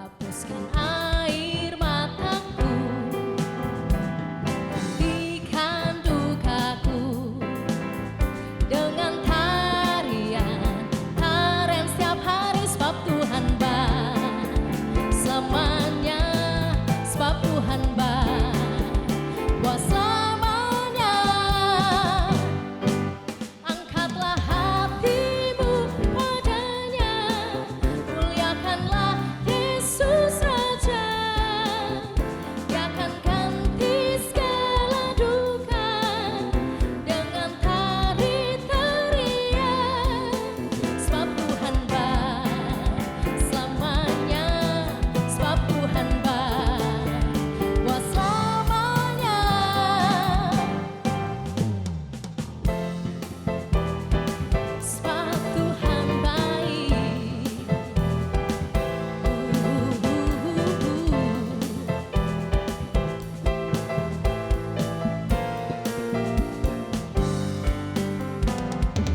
hapuskan air mataku, gantikan dukaku dengan tarian setiap hari, sebab Tuhan baik selamanya, sebab Tuhan baik buat selamanya. Angkatlah hatimu padanya, muliakanlah Yesus Raja. Dia akan ganti segala duka dengan tari tarian, sebab Tuhan baik selamanya, sebab Tuhan baik buat selamanya. Sebab Tuhan baik.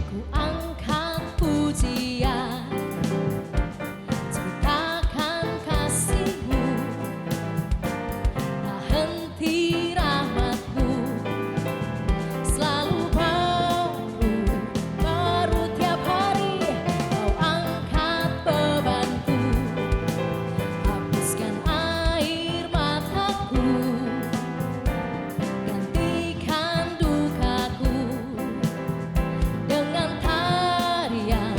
Ku angkat pujian, ceritakan kasih-Mu, tak henti rahmat-Mu, selalu baru tiap hari. Kau angkat bebanku, hapuskan air mataku, gantikan dukaku dengan tarian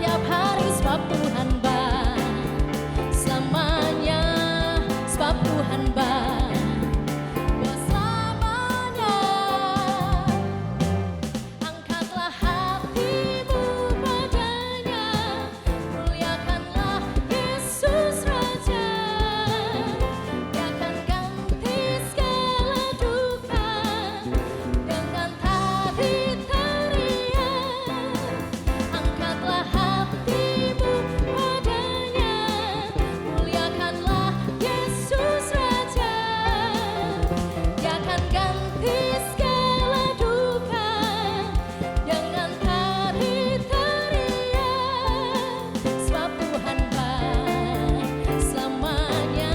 tiap hari, sebab Tuhan baik selamanya, sebab Tuhan baik buat selamanya. Angkatlah hatimu padanya, muliakanlah Yesus Raja. Dia akan ganti segala duka dengan tari tarian. Angkatlah hatimu padanya, muliakanlah Yesus Raja. Dia akan ganti segala duka dengan tari tarian, sebab Tuhan baik selamanya,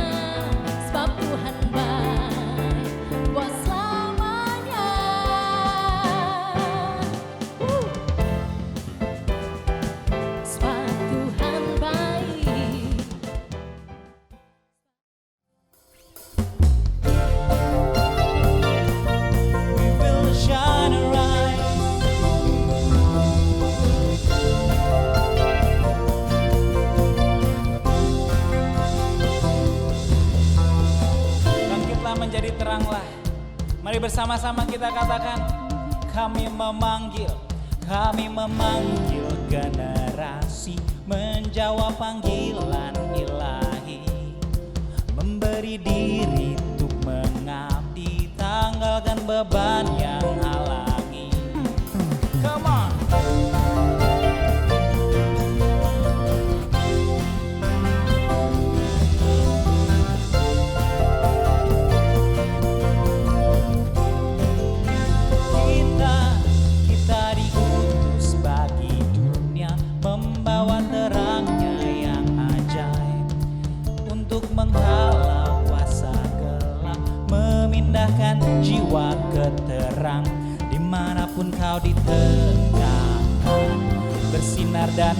sebab Tuhan baik buat selamanya. Sebab Tuhan baik. We will shine arise. Bangkitlah menjadi teranglah. Mari bersama-sama kita katakan, kami memanggil generasi menjawab panggilan ilahi, memberi diri untuk mengabdi, tanggalkan beban yang halangi. Come on. Kita diutus bagi dunia, membawa terangnya yang ajaib, untuk menghalau kuasa gelap, memindahkan jiwa ke terang. Dimanapun kau ditegakkan, bersinar dan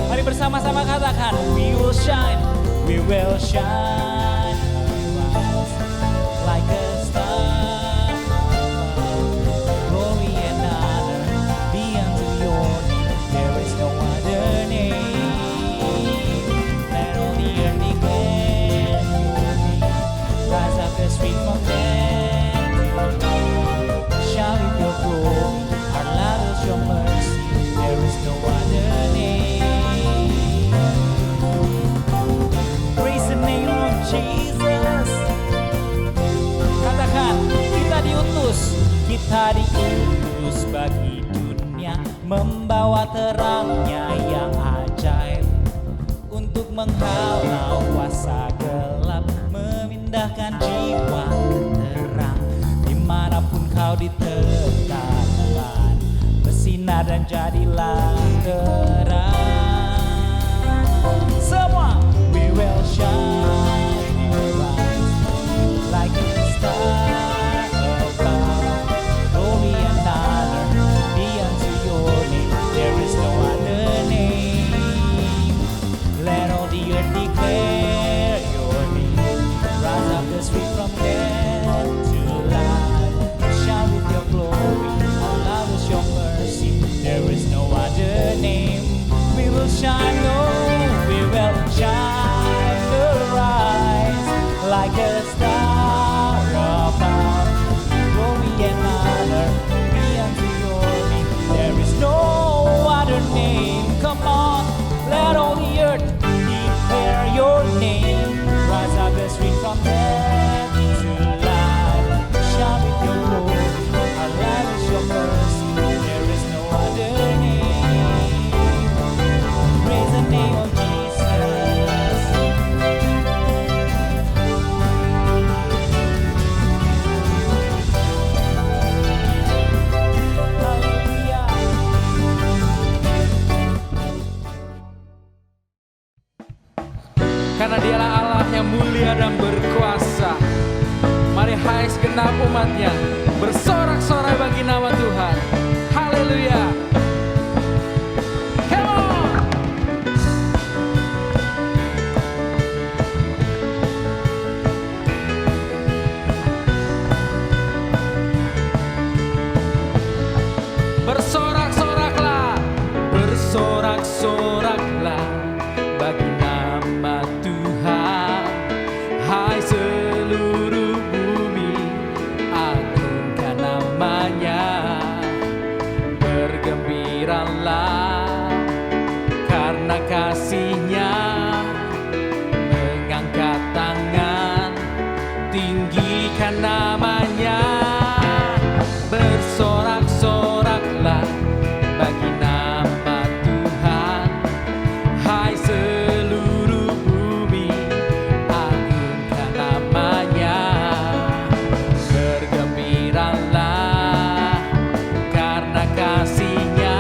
mari bersama-sama katakan, we will shine arise like a star. Glory and honor be unto your name. There is no other name. Let all the earth declare your name. Rise up the street from them. Shout with your glory, our love is your mercy. There is no other name. Praise the name of Jesus. Katakan, kita diutus bagi dunia, membawa terangnya yang ajaib, untuk menghalau kuasa gelap, memindahkan jiwa ke terang. Dimanapun kau ditegakkan, bersinar dan jadilah terang. Semua, we will Karena dialah Allah yang mulia dan berkuasa. Mari hai segenap umatnya bersorak-sorai bagi nama Tuhan. Haleluya. Come on. Bersorak-soraklah, bersorak-soraklah bagi nama Tuhan. Hai seluruh bumi, agungkan namanya. Bergembiralah karena kasih-Nya. Mengangkat tangan, tinggikan namanya. Bersorak-soraklah bagi nama Tuhan. Hai seluruh bumi, agungkan namanya. Bergembiralah karena kasih-Nya.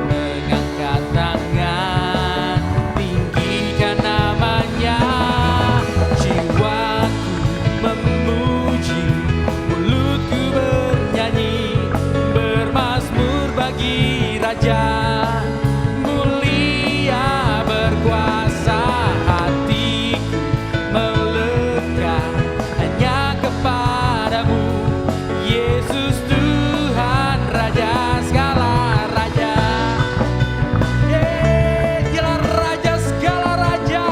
Mengangkat tangan, tinggikan namanya. Jiwaku memuji, mulutku bernyanyi, bermazmur bagi Raja. Mulia berkuasa, hatiku melekat hanya kepadamu. Yesus Tuhan Raja segala raja. Dialah Raja segala raja.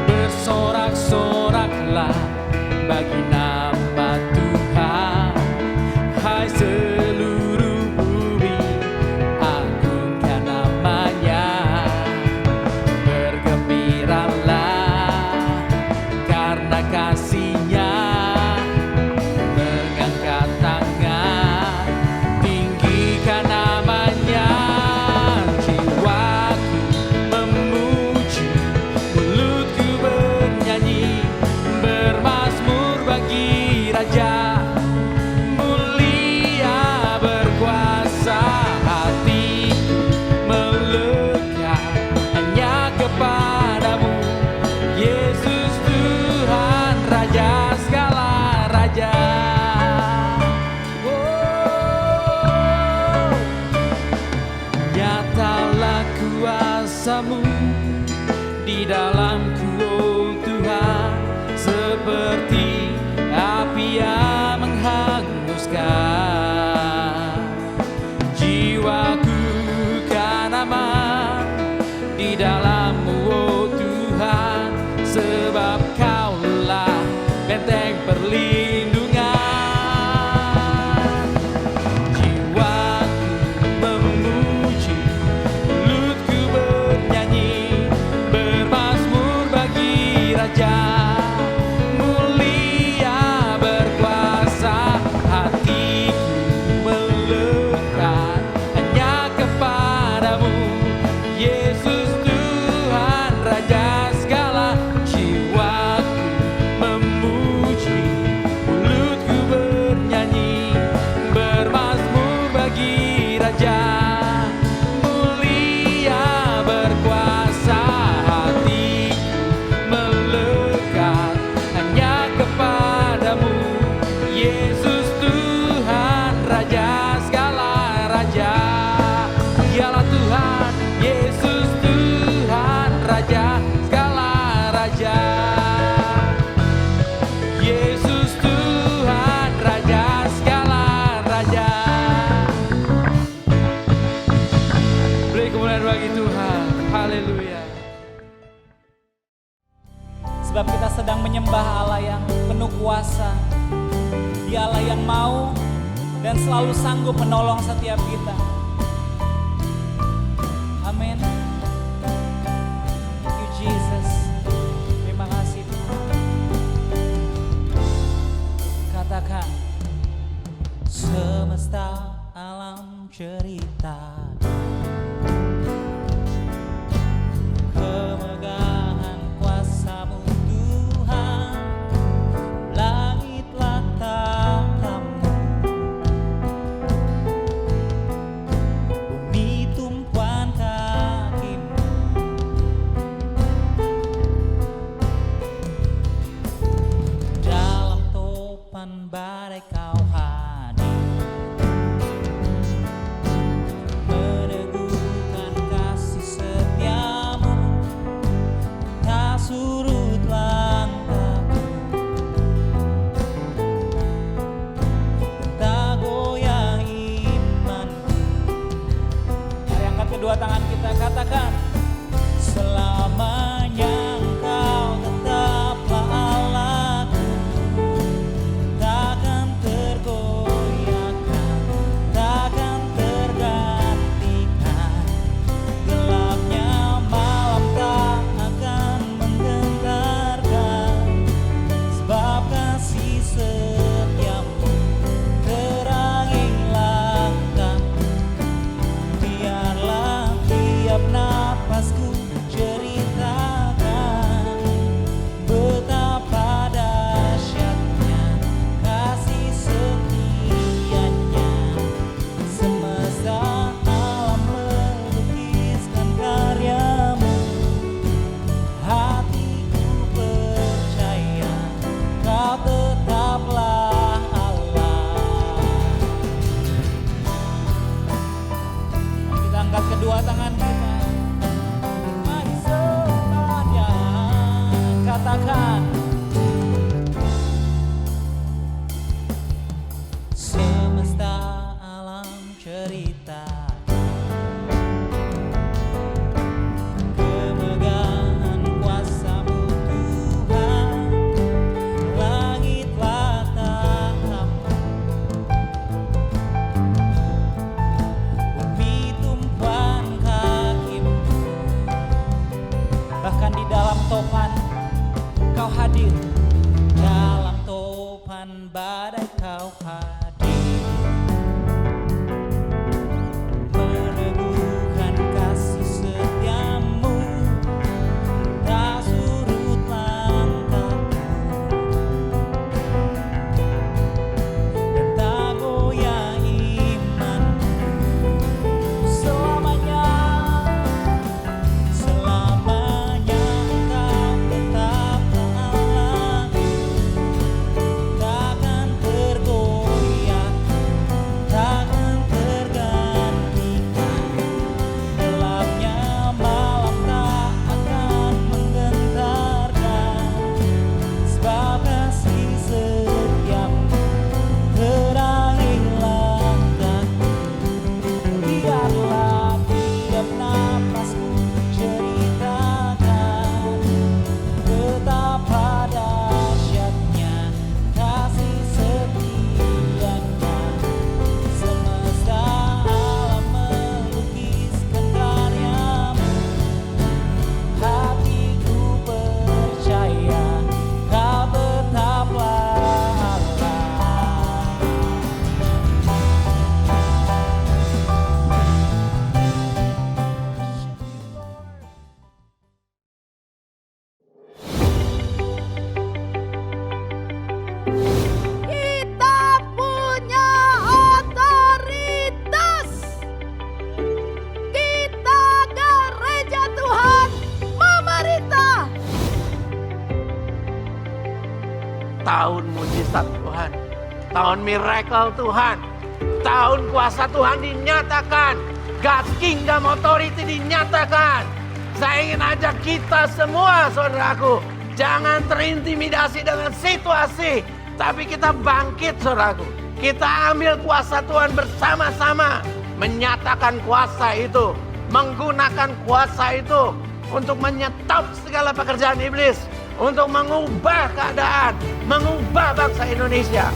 Bersorak-soraklah bagi nama Tuhan. Hai seluruh bumi, agungkan namanya. Bergembiralah karena kasih-Nya. Mengangkat tangan, tinggikan namanya. Jiwaku memuji, mulutku bernyanyi, bermazmur bagi Raja. Mulia berkuasa, hatiku melekat hanya kepadamu. Yesus Tuhan Raja segala raja. Oh, nyatalah kuasa-Mu di dalamku, oh Tuhan, seperti api yang menghanguskan. Jiwaku kan aman di dalam-Mu, oh Tuhan, sebab Kaulah benteng perlindungan. Jiwaku memuji, mulutku bernyanyi, bermazmur bagi Raja. Mulia berkuasa, hatiku melekat hanya kepadamu. Yesus Tuhan Raja segala. Jiwaku memuji, mulutku bernyanyi, bermazmur bagi Raja. Mulia berkuasa, hatiku melekat hanya kepadamu. Yesus Tuhan Raja segala raja. Dialah Tuhan, Yesus Tuhan Raja segala raja. Yesus Tuhan Raja segala raja. Beri kemuliaan bagi Tuhan. Haleluya. Sebab kita sedang menyembah Allah yang penuh kuasa. Dia Allah yang mau dan selalu sanggup menolong setiap kita. Amin. Thank you Jesus. Terima kasih Tuhan. Katakan, semesta alam cerita kemegahan kuasa-Mu Tuhan. Langitlah tatamu, badai kau hadir, meneguhkan kasih setiamu, tak surut langkahku, tak goyah imanku. Mari angkat kedua tangan kita, katakan, selamanya Engkau tetaplah Allahku, takkan tergoyahkan, takkan tergantikan. Gelapnya malam tak akan menggentarkan, sebab kasih setiamu terangi langkahku. Biarlah tiap napasku ceritakan betapa dahsyatnya kasih setianya. Semesta alam melukiskan karyamu, hatiku percaya kau tetaplah Allah. Kita angkat kedua tangan kita, mari semuanya katakan, semesta alam cerita kemegahan kuasa-Mu Tuhan, langitlah tahta-Mu, bumi tumpuan kaki-Mu. Bahkan di dalam topan Kau hadir, dalam topan badai Kau hadir, meneguhkan kasih setiamu, tak surut langkahku, dan tak goyah imanku. Selamanya Engkau tetaplah Allahku, takkan tergoyah, takkan tergantikan. Gelapnya malam tak akan menggentarkan, sebab kasih setiamu terangi langkahku. Biarlah tiap napasku ceritakan betapa dahsyatnya kasih setianya. Semesta alam melukiskan karyamu, hatiku percaya kau tetaplah Allah. Kita punya otoritas. Kita gereja Tuhan memerintah. Tahun mujizat Tuhan, tahun miracle Tuhan, tahun kuasa Tuhan dinyatakan, God's Kingdom Authority dinyatakan. Saya ingin ajak kita semua, saudaraku, jangan terintimidasi dengan situasi, tapi kita bangkit, saudaraku. Kita ambil kuasa Tuhan bersama-sama, menyatakan kuasa itu, menggunakan kuasa itu untuk menyetop segala pekerjaan iblis, untuk mengubah keadaan, mengubah bangsa Indonesia.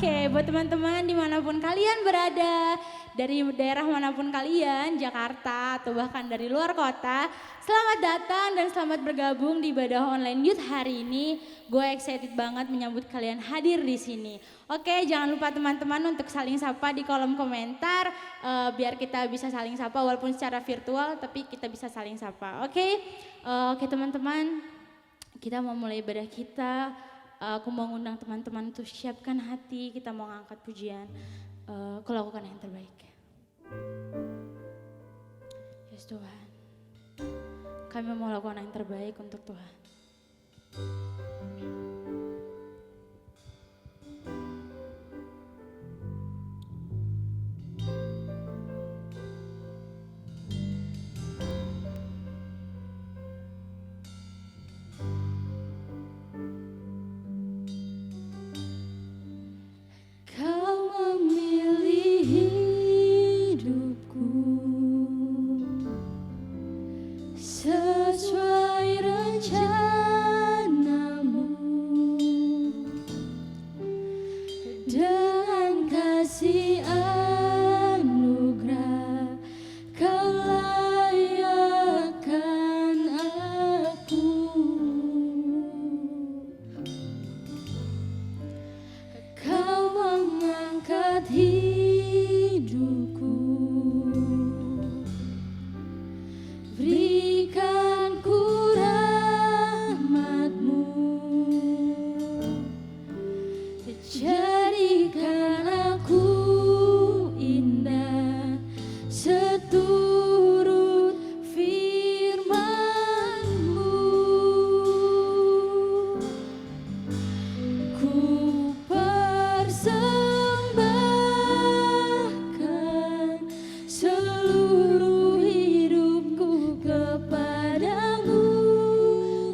Oke, buat teman-teman dimanapun kalian berada, dari daerah manapun kalian, Jakarta atau bahkan dari luar kota, selamat datang dan selamat bergabung di ibadah online youth hari ini. Gue excited banget menyambut kalian hadir di sini. Oke, jangan lupa teman-teman untuk saling sapa di kolom komentar, biar kita bisa saling sapa walaupun secara virtual, tapi kita bisa saling sapa. Oke, teman-teman, kita mau mulai ibadah kita. Aku mau ngundang teman-teman untuk siapkan hati, kita mau ngangkat pujian. Aku lakukan yang terbaik. Yes Tuhan, kami mau lakukan yang terbaik untuk Tuhan. Kau memilih hidupku sesuai rencanamu, dengan kasih anugerah kau layakkan aku. Kau mengangkat hidupku, berikan ku rahmat-Mu, jadikan aku indah seturut firman-Mu. Ku persembahkan seluruh hidupku kepadamu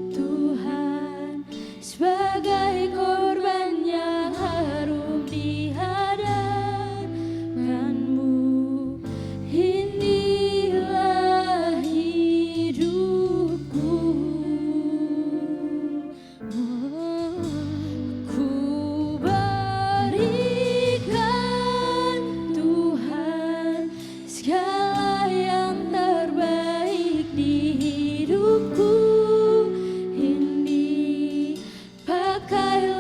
Tuhan, sebagai korban yang harum di hadapan-Mu. Inilah hidupku. Ku berikan Tuhan segala yang terbaik di hidupku ini. Pakailah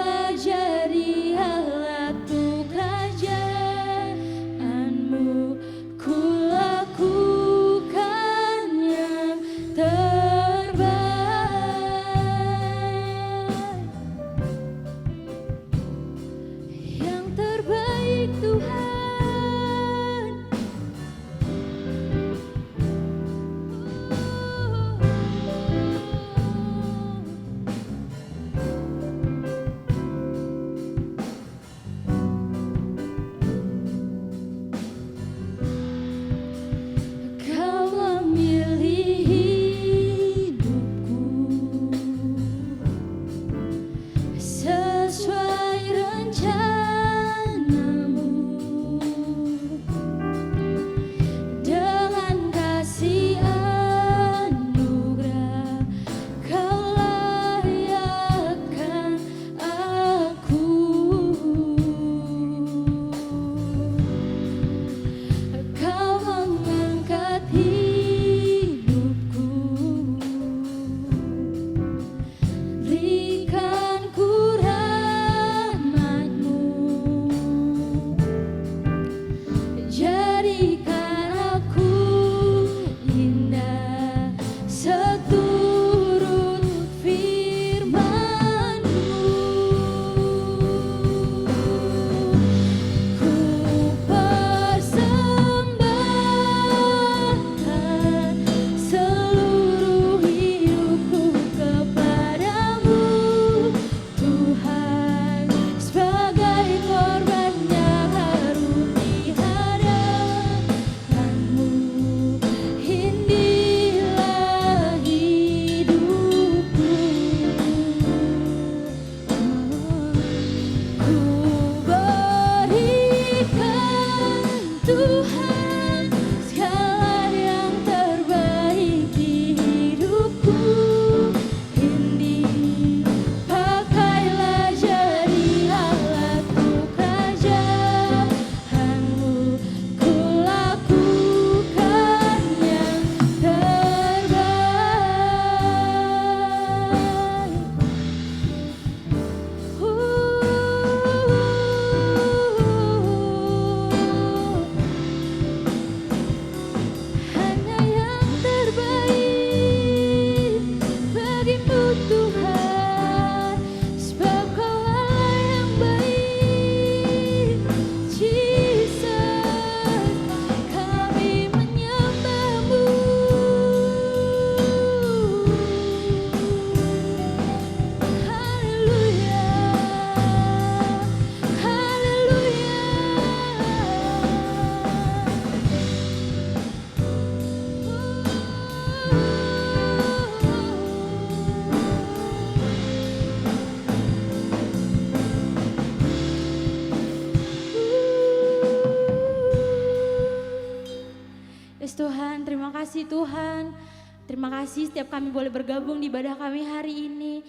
kasih Tuhan. Terima kasih setiap kami boleh bergabung di ibadah kami hari ini.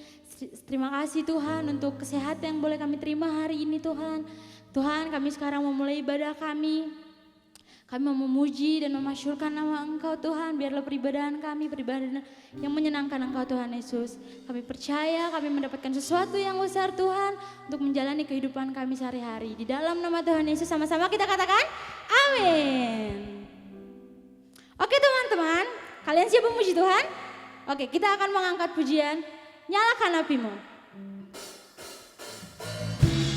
Terima kasih Tuhan untuk kesehatan yang boleh kami terima hari ini Tuhan. Tuhan, kami sekarang memulai ibadah kami. Kami mau memuji dan memasyurkan nama Engkau Tuhan. Biarlah peribadahan kami, peribadahan yang menyenangkan Engkau Tuhan Yesus. Kami percaya kami mendapatkan sesuatu yang besar Tuhan untuk menjalani kehidupan kami sehari-hari. Di dalam nama Tuhan Yesus sama-sama kita katakan amin. Oke teman-teman, kalian siap memuji Tuhan? Oke, kita akan mengangkat pujian. Nyalakan apimu.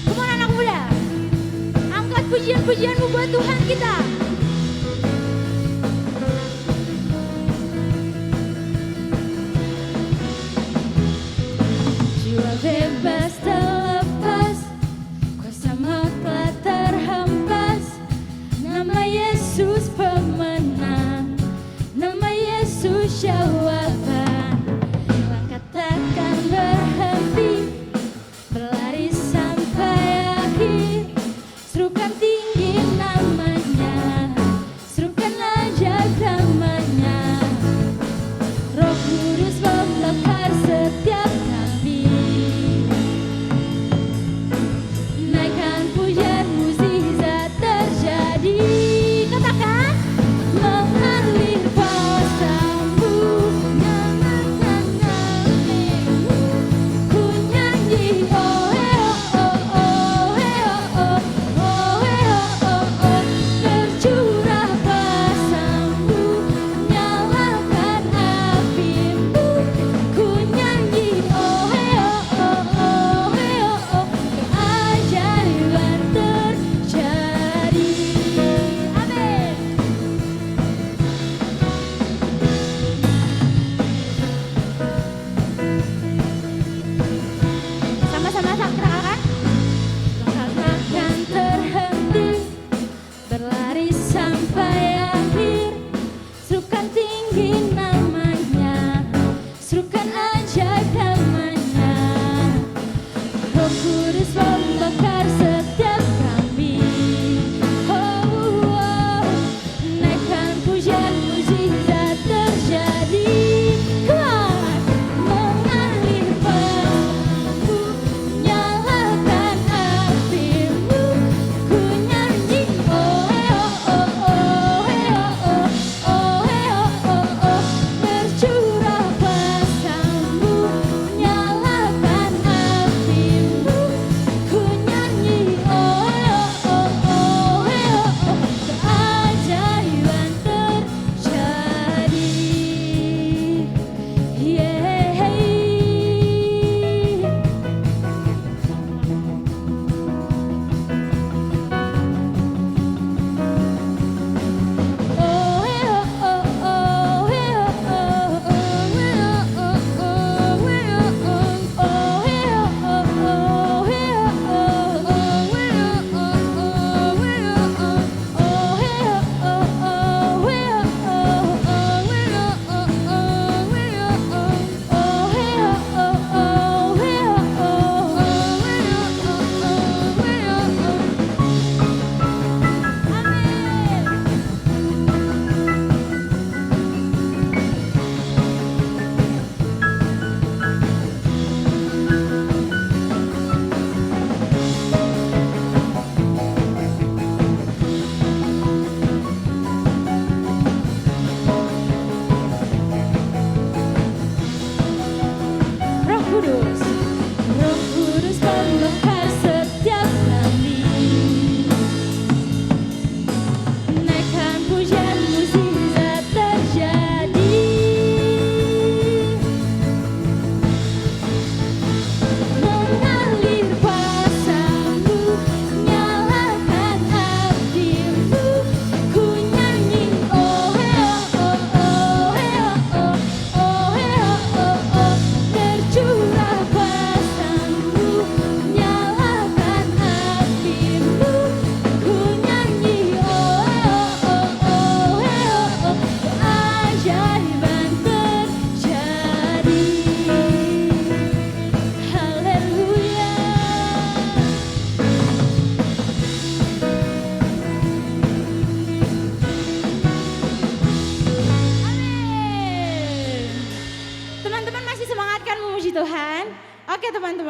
Come on anak muda. Angkat pujian-pujianmu buat Tuhan kita. Jiwa bebas terlepas, kuasa maut telah terhempas. Nama Yesus pemenang, nama Yesus jawaban. Langkah takkan berhenti, berlari sampai akhir. Serukan tinggi namanya, serukan aja namanya. Roh Kudus membakar setiap kami. Naikkan pujian, mukjizat terjadi. Katakan, mengalir kuasa-Mu, nyalakan apimu. Ku nyanyi, oh oh oh oh oh oh oh oh. Tercurah kuasa-Mu, nyalakan apimu. Ku nyanyi, oh oh oh oh oh. Keajaiban terjadi. Amin. Sama-sama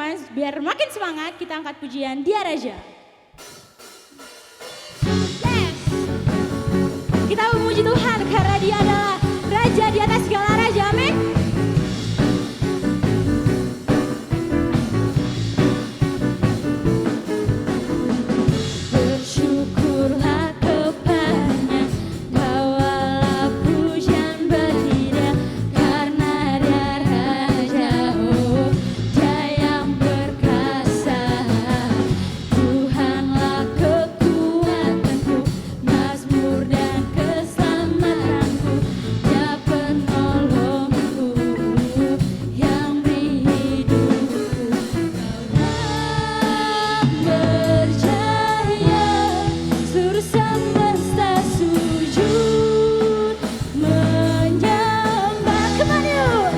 teman-teman, biar makin semangat kita angkat pujian Dia Raja. Yes. Kita memuji Tuhan karena Dia adalah Raja di atas segala raja, amin. Bersyukurlah kepadanya, bawalah pujian berlidah, karena Dia Raja, oh Dia yang perkasa. Tuhanlah kekuatanku, mazmur dan keselamatanku, Dia penolongku yang beri hidupku. Berjaya, seluruh semesta sujud menyembah. Come on yuk.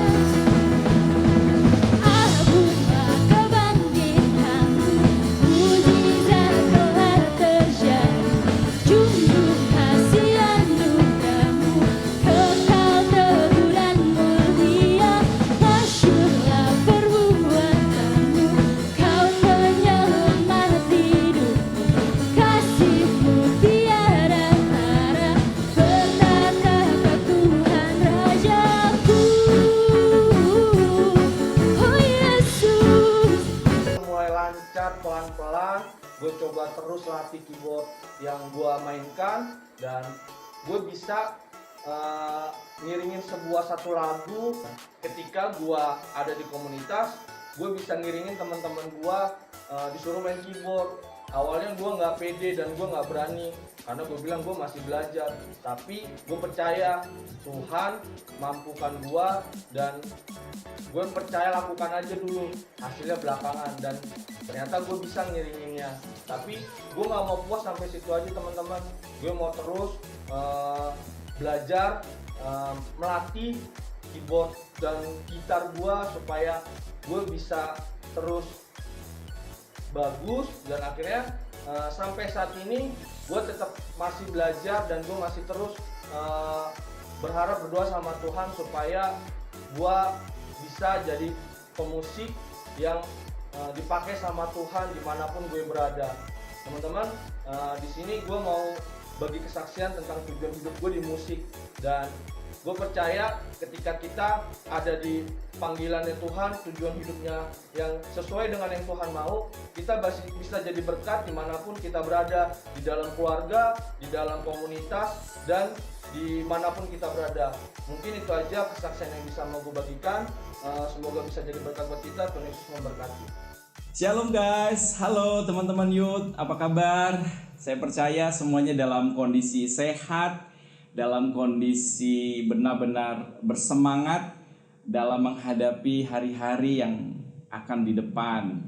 Apapun kebangkitanmu, mujizat telah terjadi. Junjung kasih anugerahmu, kekal teguh dan mulia. Masyurlah perbuatanmu, Kau penyelamat hidupku. Kasih-Mu tiada tara, berkata Tuhan Rajaku. Oh Yesus. Mulai lancar pelan-pelan, gue coba terus latih keyboard yang gue mainkan, dan gue bisa ngiringin satu lagu. Ketika gue ada di komunitas, gue bisa ngiringin teman-teman gue, disuruh main keyboard. Awalnya gue nggak pede dan gue nggak berani karena gue bilang gue masih belajar, tapi gue percaya Tuhan mampukan gue, dan gue percaya lakukan aja dulu, hasilnya belakangan. Dan ternyata gue bisa ngiringinnya. Tapi gue nggak mau puas sampai situ aja teman-teman, gue mau terus belajar, melatih keyboard dan gitar gue supaya gue bisa terus bagus. Dan akhirnya sampai saat ini gue tetap masih belajar, dan gue masih terus berharap, berdoa sama Tuhan supaya gue bisa jadi pemusik yang dipakai sama Tuhan dimanapun gue berada. Teman-teman, di sini gue mau bagi kesaksian tentang tujuan hidup gue di musik, dan gue percaya ketika kita ada di panggilannya Tuhan, tujuan hidupnya yang sesuai dengan yang Tuhan mau, kita bisa jadi berkat dimanapun kita berada, di dalam keluarga, di dalam komunitas, dan dimanapun kita berada. Mungkin itu aja kesaksian yang bisa mau gue bagikan. Semoga bisa jadi berkat buat kita. Tuhan Yesus memberkati. Shalom guys, halo teman-teman youth, apa kabar? Saya percaya semuanya dalam kondisi sehat, dalam kondisi benar-benar bersemangat dalam menghadapi hari-hari yang akan di depan.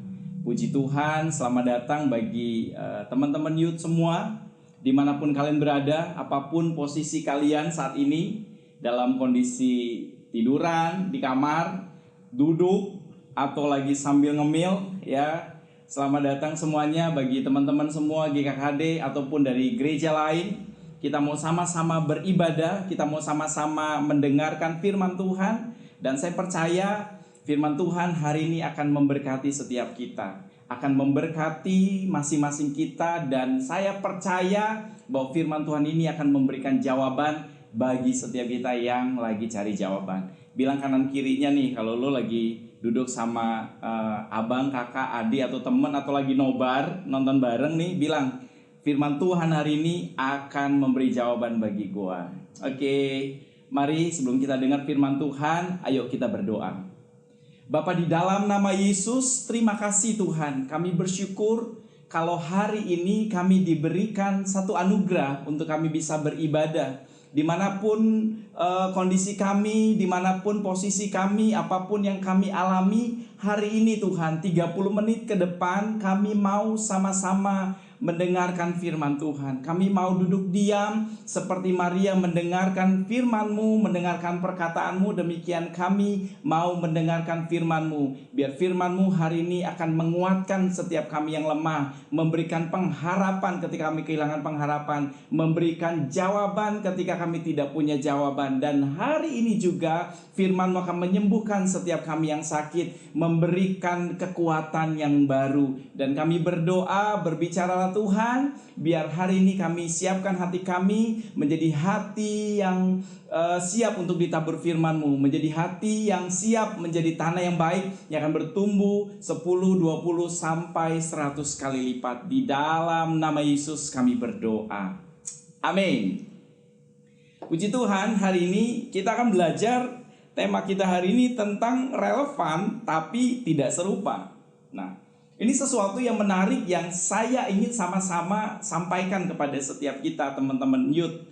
Puji Tuhan, selamat datang bagi teman-teman youth semua, dimanapun kalian berada, apapun posisi kalian saat ini, dalam kondisi tiduran, di kamar, duduk, atau lagi sambil ngemil, ya. Selamat datang semuanya bagi teman-teman semua GKKD ataupun dari gereja lain. Kita mau sama-sama beribadah, kita mau sama-sama mendengarkan firman Tuhan, dan saya percaya firman Tuhan hari ini akan memberkati setiap kita, akan memberkati masing-masing kita, dan saya percaya bahwa firman Tuhan ini akan memberikan jawaban bagi setiap kita yang lagi cari jawaban. Bilang kanan kirinya nih, kalau lo lagi duduk sama abang, kakak, adik, atau temen, atau lagi nobar, nonton bareng nih, bilang, firman Tuhan hari ini akan memberi jawaban bagi gua. Oke, mari sebelum kita dengar firman Tuhan, ayo kita berdoa. Bapa, di dalam nama Yesus, terima kasih Tuhan. Kami bersyukur kalau hari ini kami diberikan satu anugerah untuk kami bisa beribadah. Dimanapun kondisi kami, dimanapun posisi kami, apapun yang kami alami hari ini Tuhan, 30 menit ke depan kami mau sama-sama mendengarkan firman Tuhan. Kami mau duduk diam seperti Maria mendengarkan firman-Mu, mendengarkan perkataan-Mu. Demikian kami mau mendengarkan firman-Mu. Biar firman-Mu hari ini akan menguatkan setiap kami yang lemah, memberikan pengharapan ketika kami kehilangan pengharapan, memberikan jawaban ketika kami tidak punya jawaban. Dan hari ini juga firman-Mu akan menyembuhkan setiap kami yang sakit, memberikan kekuatan yang baru. Dan kami berdoa, berbicaralah Tuhan, biar hari ini kami siapkan hati kami menjadi hati yang siap untuk ditabur firman-Mu, menjadi hati yang siap menjadi tanah yang baik, yang akan bertumbuh 10, 20, sampai 100 kali lipat. Di dalam nama Yesus kami berdoa. Amin. Puji Tuhan, hari ini kita akan belajar, tema kita hari ini tentang relevan tapi tidak serupa. Nah, ini sesuatu yang menarik yang saya ingin sama-sama sampaikan kepada setiap kita, teman-teman youth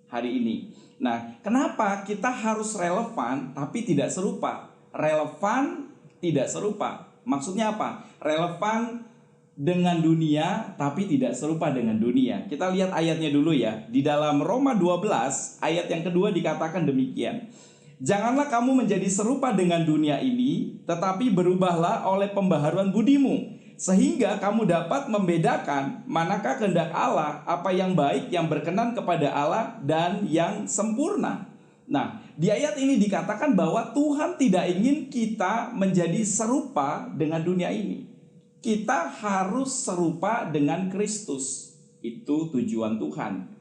hari ini. Nah, kenapa kita harus relevan tapi tidak serupa? Relevan tidak serupa. Maksudnya apa? Relevan dengan dunia tapi tidak serupa dengan dunia. Kita lihat ayatnya dulu ya. Di dalam Roma 12 ayat yang kedua dikatakan demikian. Janganlah kamu menjadi serupa dengan dunia ini, tetapi berubahlah oleh pembaharuan budimu, sehingga kamu dapat membedakan manakah kehendak Allah, apa yang baik, yang berkenan kepada Allah, dan yang sempurna. Nah, di ayat ini dikatakan bahwa Tuhan tidak ingin kita menjadi serupa dengan dunia ini. Kita harus serupa dengan Kristus. Itu tujuan Tuhan.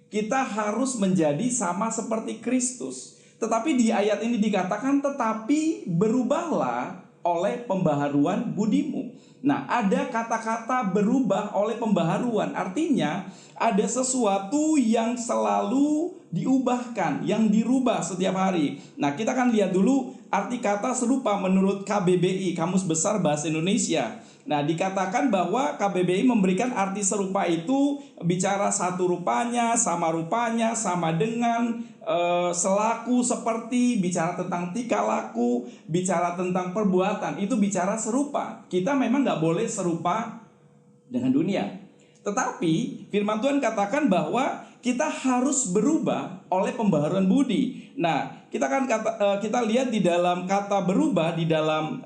Kita harus menjadi sama seperti Kristus. Tetapi di ayat ini dikatakan, tetapi berubahlah oleh pembaharuan budimu. Nah, ada kata-kata berubah oleh pembaharuan. Artinya ada sesuatu yang selalu diubahkan, yang dirubah setiap hari. Nah, kita akan lihat dulu arti kata serupa menurut KBBI, Kamus Besar Bahasa Indonesia. Nah, dikatakan bahwa KBBI memberikan arti serupa itu bicara satu rupanya, sama dengan, selaku, seperti, bicara tentang tingkah laku, bicara tentang perbuatan. Itu bicara serupa. Kita memang gak boleh serupa dengan dunia. Tetapi firman Tuhan katakan bahwa kita harus berubah oleh pembaharuan budi. Nah, kita lihat di dalam kata berubah di dalam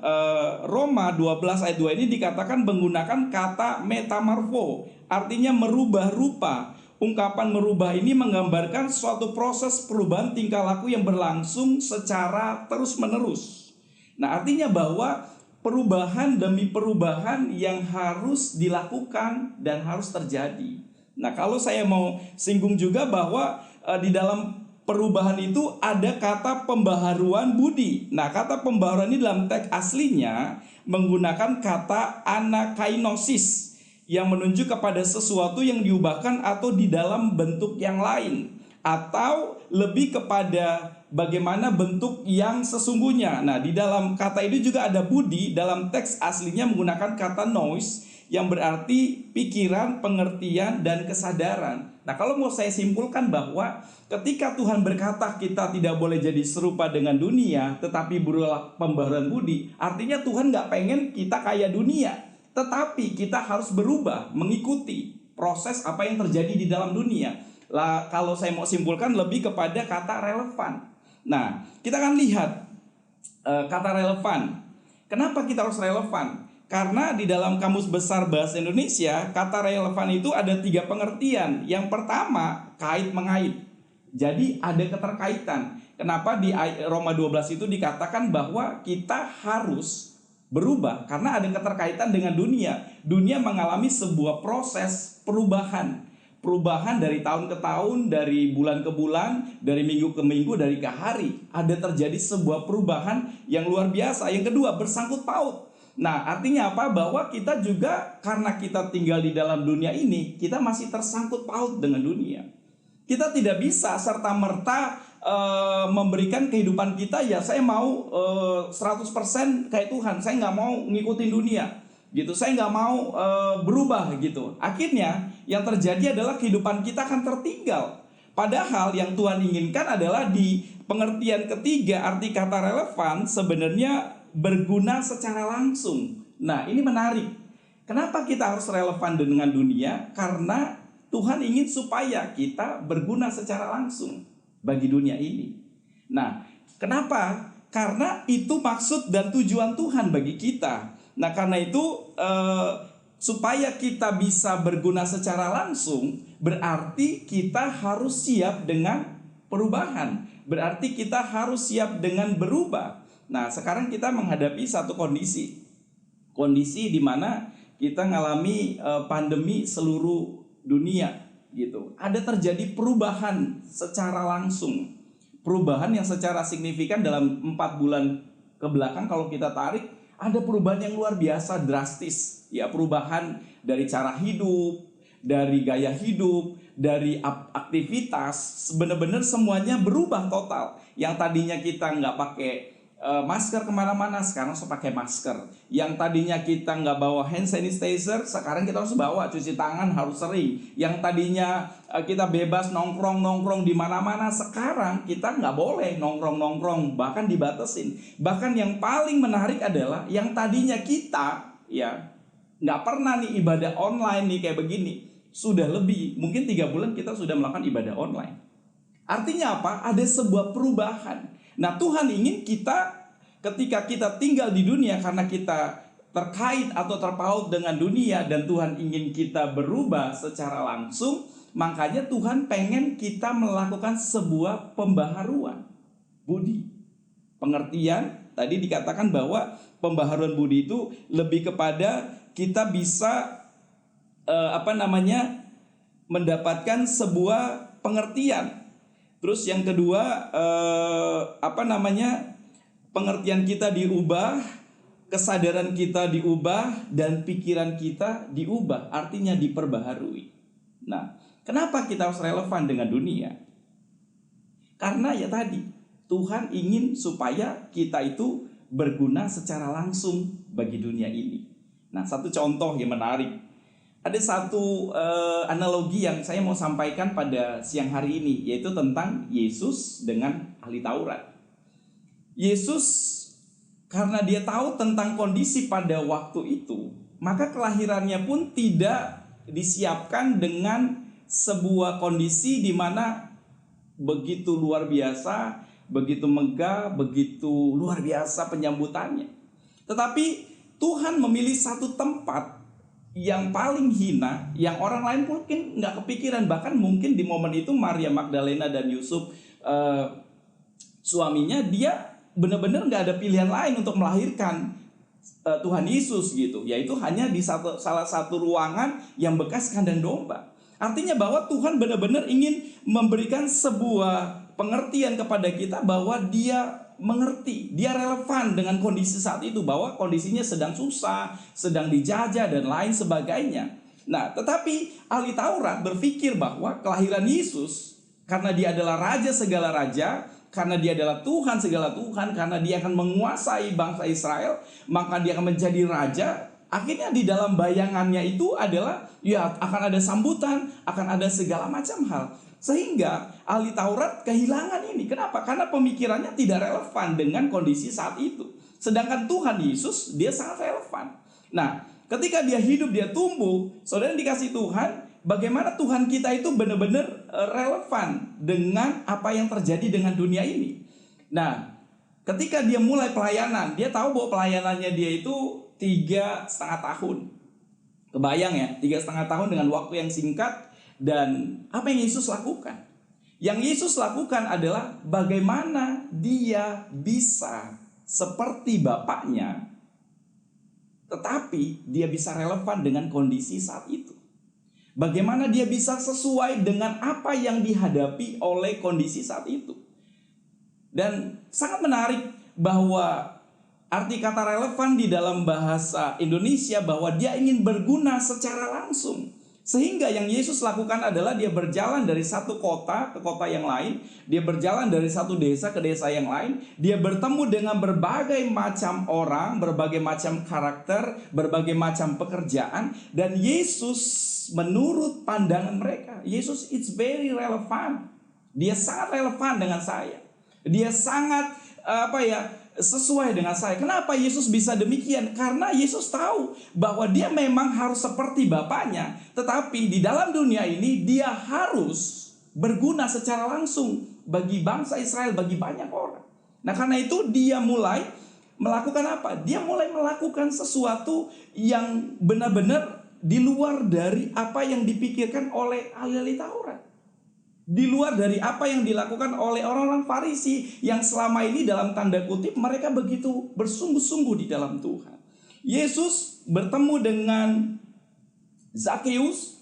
Roma 12 ayat 2 ini dikatakan menggunakan kata metamorfo, artinya merubah rupa. Ungkapan merubah ini menggambarkan suatu proses perubahan tingkah laku yang berlangsung secara terus-menerus. Nah, artinya bahwa perubahan demi perubahan yang harus dilakukan dan harus terjadi. Nah, kalau saya mau singgung juga bahwa di dalam perubahan itu ada kata pembaharuan budi. Nah, kata pembaharuan ini dalam teks aslinya menggunakan kata anakainosis yang menunjuk kepada sesuatu yang diubahkan atau di dalam bentuk yang lain, atau lebih kepada bagaimana bentuk yang sesungguhnya. Nah, di dalam kata ini juga ada budi, dalam teks aslinya menggunakan kata nous yang berarti pikiran, pengertian, dan kesadaran. Nah, kalau mau saya simpulkan bahwa ketika Tuhan berkata kita tidak boleh jadi serupa dengan dunia, tetapi berulah pembaharuan budi, artinya Tuhan gak pengen kita kayak dunia, tetapi kita harus berubah mengikuti proses apa yang terjadi di dalam dunia. Lah, kalau saya mau simpulkan lebih kepada kata relevan. Nah, kita akan lihat kata relevan. Kenapa kita harus relevan? Karena di dalam Kamus Besar Bahasa Indonesia, kata relevan itu ada 3 pengertian. Yang pertama, kait-mengait. Jadi ada keterkaitan. Kenapa di Roma 12 itu dikatakan bahwa kita harus berubah? Karena ada keterkaitan dengan dunia. Dunia mengalami sebuah proses perubahan. Perubahan dari tahun ke tahun, dari bulan ke bulan, dari minggu ke minggu, dari ke hari. Ada terjadi sebuah perubahan yang luar biasa. Yang kedua, bersangkut paut. Nah, artinya apa? Bahwa kita juga, karena kita tinggal di dalam dunia ini, kita masih tersangkut paut dengan dunia. Kita tidak bisa serta-merta memberikan kehidupan kita, ya saya mau 100% kayak Tuhan. Saya nggak mau ngikutin dunia. Gitu, saya nggak mau berubah gitu. Akhirnya yang terjadi adalah kehidupan kita akan tertinggal. Padahal yang Tuhan inginkan adalah di pengertian ketiga, arti kata relevan sebenarnya berguna secara langsung. Nah, ini menarik. Kenapa kita harus relevan dengan dunia? Karena Tuhan ingin supaya kita berguna secara langsung bagi dunia ini. Nah, kenapa? Karena itu maksud dan tujuan Tuhan bagi kita. Nah, karena itu supaya kita bisa berguna secara langsung, berarti kita harus siap dengan perubahan. Berarti kita harus siap dengan berubah. Nah, sekarang kita menghadapi satu kondisi. Kondisi di mana kita ngalami pandemi seluruh dunia gitu. Ada terjadi perubahan secara langsung. Perubahan yang secara signifikan dalam 4 bulan ke belakang kalau kita tarik, ada perubahan yang luar biasa drastis. Ya, perubahan dari cara hidup, dari gaya hidup, dari aktivitas, benar-benar semuanya berubah total. Yang tadinya kita nggak pakai masker kemana-mana, sekarang harus pakai masker. Yang tadinya kita nggak bawa hand sanitizer, sekarang kita harus bawa, cuci tangan harus sering. Yang tadinya kita bebas nongkrong di mana-mana, sekarang kita nggak boleh nongkrong, bahkan dibatasin. Bahkan yang paling menarik adalah yang tadinya kita ya nggak pernah nih ibadah online nih kayak begini, sudah lebih mungkin 3 bulan kita sudah melakukan ibadah online. Artinya apa? Ada sebuah perubahan. Nah, Tuhan ingin kita ketika kita tinggal di dunia karena kita terkait atau terpaut dengan dunia dan Tuhan ingin kita berubah secara langsung, makanya Tuhan pengen kita melakukan sebuah pembaharuan budi. Pengertian tadi dikatakan bahwa pembaharuan budi itu lebih kepada kita bisa mendapatkan sebuah pengertian. Terus yang kedua pengertian kita diubah, kesadaran kita diubah, dan pikiran kita diubah, artinya diperbaharui. Nah, kenapa kita harus relevan dengan dunia? Karena ya tadi, Tuhan ingin supaya kita itu berguna secara langsung bagi dunia ini. Nah, satu contoh yang menarik. Ada satu analogi yang saya mau sampaikan pada siang hari ini, yaitu tentang Yesus dengan ahli Taurat. Yesus karena dia tahu tentang kondisi pada waktu itu, maka kelahirannya pun tidak disiapkan dengan sebuah kondisi di mana begitu luar biasa, begitu megah, begitu luar biasa penyambutannya. Tetapi Tuhan memilih satu tempat yang paling hina, yang orang lain mungkin nggak kepikiran. Bahkan mungkin di momen itu Maria Magdalena dan Yusuf suaminya, dia benar-benar nggak ada pilihan lain untuk melahirkan Tuhan Yesus gitu, yaitu hanya di salah satu ruangan yang bekas kandang domba. Artinya bahwa Tuhan benar-benar ingin memberikan sebuah pengertian kepada kita bahwa dia mengerti, dia relevan dengan kondisi saat itu, bahwa kondisinya sedang susah, sedang dijajah dan lain sebagainya. Nah, tetapi ahli Taurat berpikir bahwa kelahiran Yesus, karena dia adalah raja segala raja, karena dia adalah Tuhan segala Tuhan, karena dia akan menguasai bangsa Israel, maka dia akan menjadi raja. Akhirnya di dalam bayangannya itu adalah ya akan ada sambutan, akan ada segala macam hal. Sehingga ahli Taurat kehilangan ini. Kenapa? Karena pemikirannya tidak relevan dengan kondisi saat itu. Sedangkan Tuhan Yesus, dia sangat relevan. Nah, ketika dia hidup, dia tumbuh, saudara dikasih Tuhan, bagaimana Tuhan kita itu benar-benar relevan dengan apa yang terjadi dengan dunia ini. Nah, ketika dia mulai pelayanan, dia tahu bahwa pelayanannya dia itu 3,5 tahun. Kebayang ya, 3,5 tahun dengan waktu yang singkat. Dan apa yang Yesus lakukan? Yang Yesus lakukan adalah bagaimana dia bisa seperti Bapaknya, tetapi dia bisa relevan dengan kondisi saat itu. Bagaimana dia bisa sesuai dengan apa yang dihadapi oleh kondisi saat itu. Dan sangat menarik bahwa arti kata relevan di dalam bahasa Indonesia bahwa dia ingin berguna secara langsung. Sehingga yang Yesus lakukan adalah dia berjalan dari satu kota ke kota yang lain. Dia berjalan dari satu desa ke desa yang lain. Dia bertemu dengan berbagai macam orang, berbagai macam karakter, berbagai macam pekerjaan. Dan Yesus menurut pandangan mereka, Yesus it's very relevant. Dia sangat relevan dengan saya. Dia sangat sesuai dengan saya. Kenapa Yesus bisa demikian? Karena Yesus tahu bahwa dia memang harus seperti Bapaknya, tetapi di dalam dunia ini dia harus berguna secara langsung bagi bangsa Israel, bagi banyak orang. Nah, karena itu dia mulai melakukan apa? Dia mulai melakukan sesuatu yang benar-benar di luar dari apa yang dipikirkan oleh ahli-ahli Taurat. Di luar dari apa yang dilakukan oleh orang-orang Farisi yang selama ini dalam tanda kutip mereka begitu bersungguh-sungguh di dalam Tuhan. Yesus bertemu dengan Zakheus.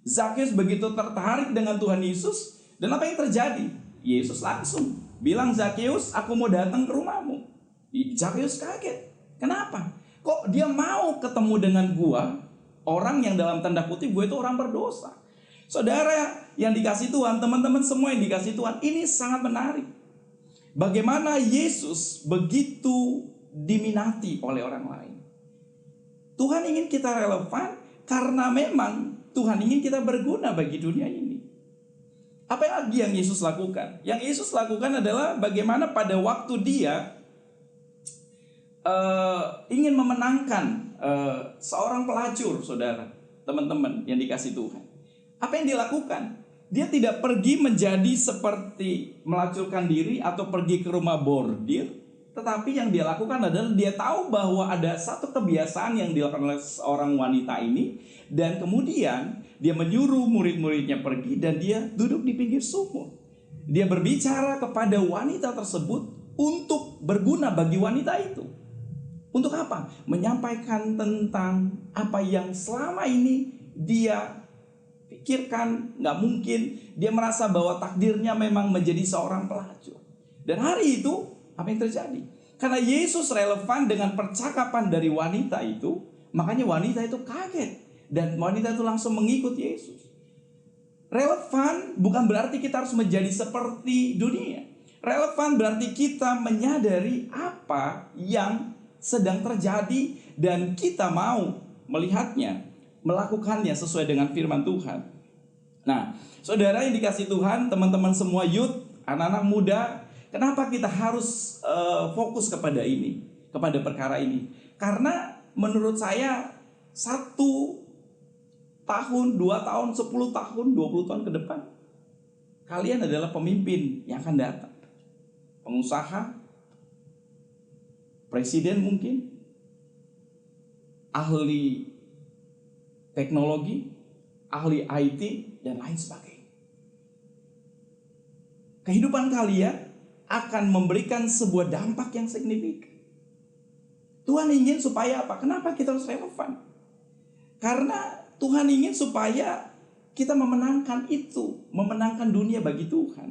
Zakheus begitu tertarik dengan Tuhan Yesus, dan apa yang terjadi? Yesus langsung bilang, Zakheus, aku mau datang ke rumahmu. Zakheus kaget. Kenapa? Kok dia mau ketemu dengan gua, orang yang dalam tanda kutip gue itu orang berdosa. Saudara yang dikasih Tuhan, teman-teman semua yang dikasih Tuhan, ini sangat menarik. Bagaimana Yesus begitu diminati oleh orang lain. Tuhan ingin kita relevan karena memang Tuhan ingin kita berguna bagi dunia ini. Apa lagi yang Yesus lakukan? Yang Yesus lakukan adalah bagaimana pada waktu dia ingin memenangkan seorang pelacur, saudara, teman-teman yang dikasih Tuhan. Apa yang dilakukan? Dia tidak pergi menjadi seperti melacurkan diri atau pergi ke rumah bordir, tetapi yang dia lakukan adalah dia tahu bahwa ada satu kebiasaan yang dilakukan oleh seorang wanita ini, dan kemudian dia menyuruh murid-muridnya pergi dan dia duduk di pinggir sumur. Dia berbicara kepada wanita tersebut untuk berguna bagi wanita itu. Untuk apa? Menyampaikan tentang apa yang selama ini dia pikirkan, nggak mungkin. Dia merasa bahwa takdirnya memang menjadi seorang pelacur. Dan hari itu, apa yang terjadi? Karena Yesus relevan dengan percakapan dari wanita itu, makanya wanita itu kaget. Dan wanita itu langsung mengikut Yesus. Relevan bukan berarti kita harus menjadi seperti dunia. Relevan berarti kita menyadari apa yang sedang terjadi dan kita mau melihatnya, melakukannya sesuai dengan firman Tuhan. Nah, saudara yang dikasih Tuhan, teman-teman semua youth, anak-anak muda, kenapa kita harus fokus kepada ini, kepada perkara ini? Karena menurut saya 1 tahun, 2 tahun, 10 tahun, 20 tahun ke depan, kalian adalah pemimpin yang akan datang. Pengusaha, presiden mungkin, ahli teknologi, ahli IT, dan lain sebagainya. Kehidupan kalian akan memberikan sebuah dampak yang signifikan. Tuhan ingin supaya apa? Kenapa kita harus relevan? Karena Tuhan ingin supaya kita memenangkan itu, memenangkan dunia bagi Tuhan.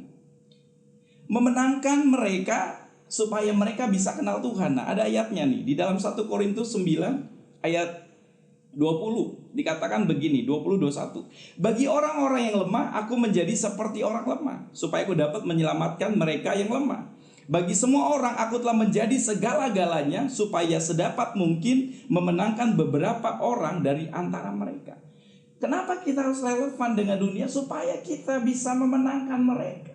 Memenangkan mereka supaya mereka bisa kenal Tuhan. Nah, ada ayatnya nih di dalam 1 Korintus 9 ayat 20 dikatakan begini, 20-21. Bagi orang-orang yang lemah, aku menjadi seperti orang lemah, supaya aku dapat menyelamatkan mereka yang lemah. Bagi semua orang, aku telah menjadi segala-galanya, supaya sedapat mungkin memenangkan beberapa orang dari antara mereka. Kenapa kita harus relevan dengan dunia? Supaya kita bisa memenangkan mereka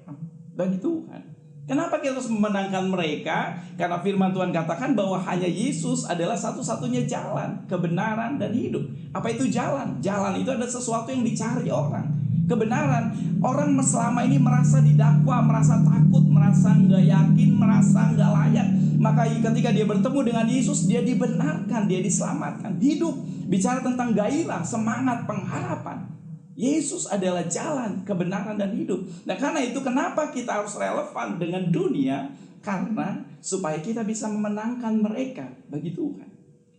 bagi Tuhan. Kenapa kita harus memenangkan mereka? Karena firman Tuhan katakan bahwa hanya Yesus adalah satu-satunya jalan, kebenaran, dan hidup. Apa itu jalan? Jalan itu ada sesuatu yang dicari orang. Kebenaran, orang selama ini merasa didakwa, merasa takut, merasa nggak yakin, merasa nggak layak. Maka ketika dia bertemu dengan Yesus, dia dibenarkan, dia diselamatkan. Hidup, bicara tentang gairah, semangat, pengharapan. Yesus adalah jalan, kebenaran, dan hidup. Nah, karena itu kenapa kita harus relevan dengan dunia? Karena supaya kita bisa memenangkan mereka bagi Tuhan.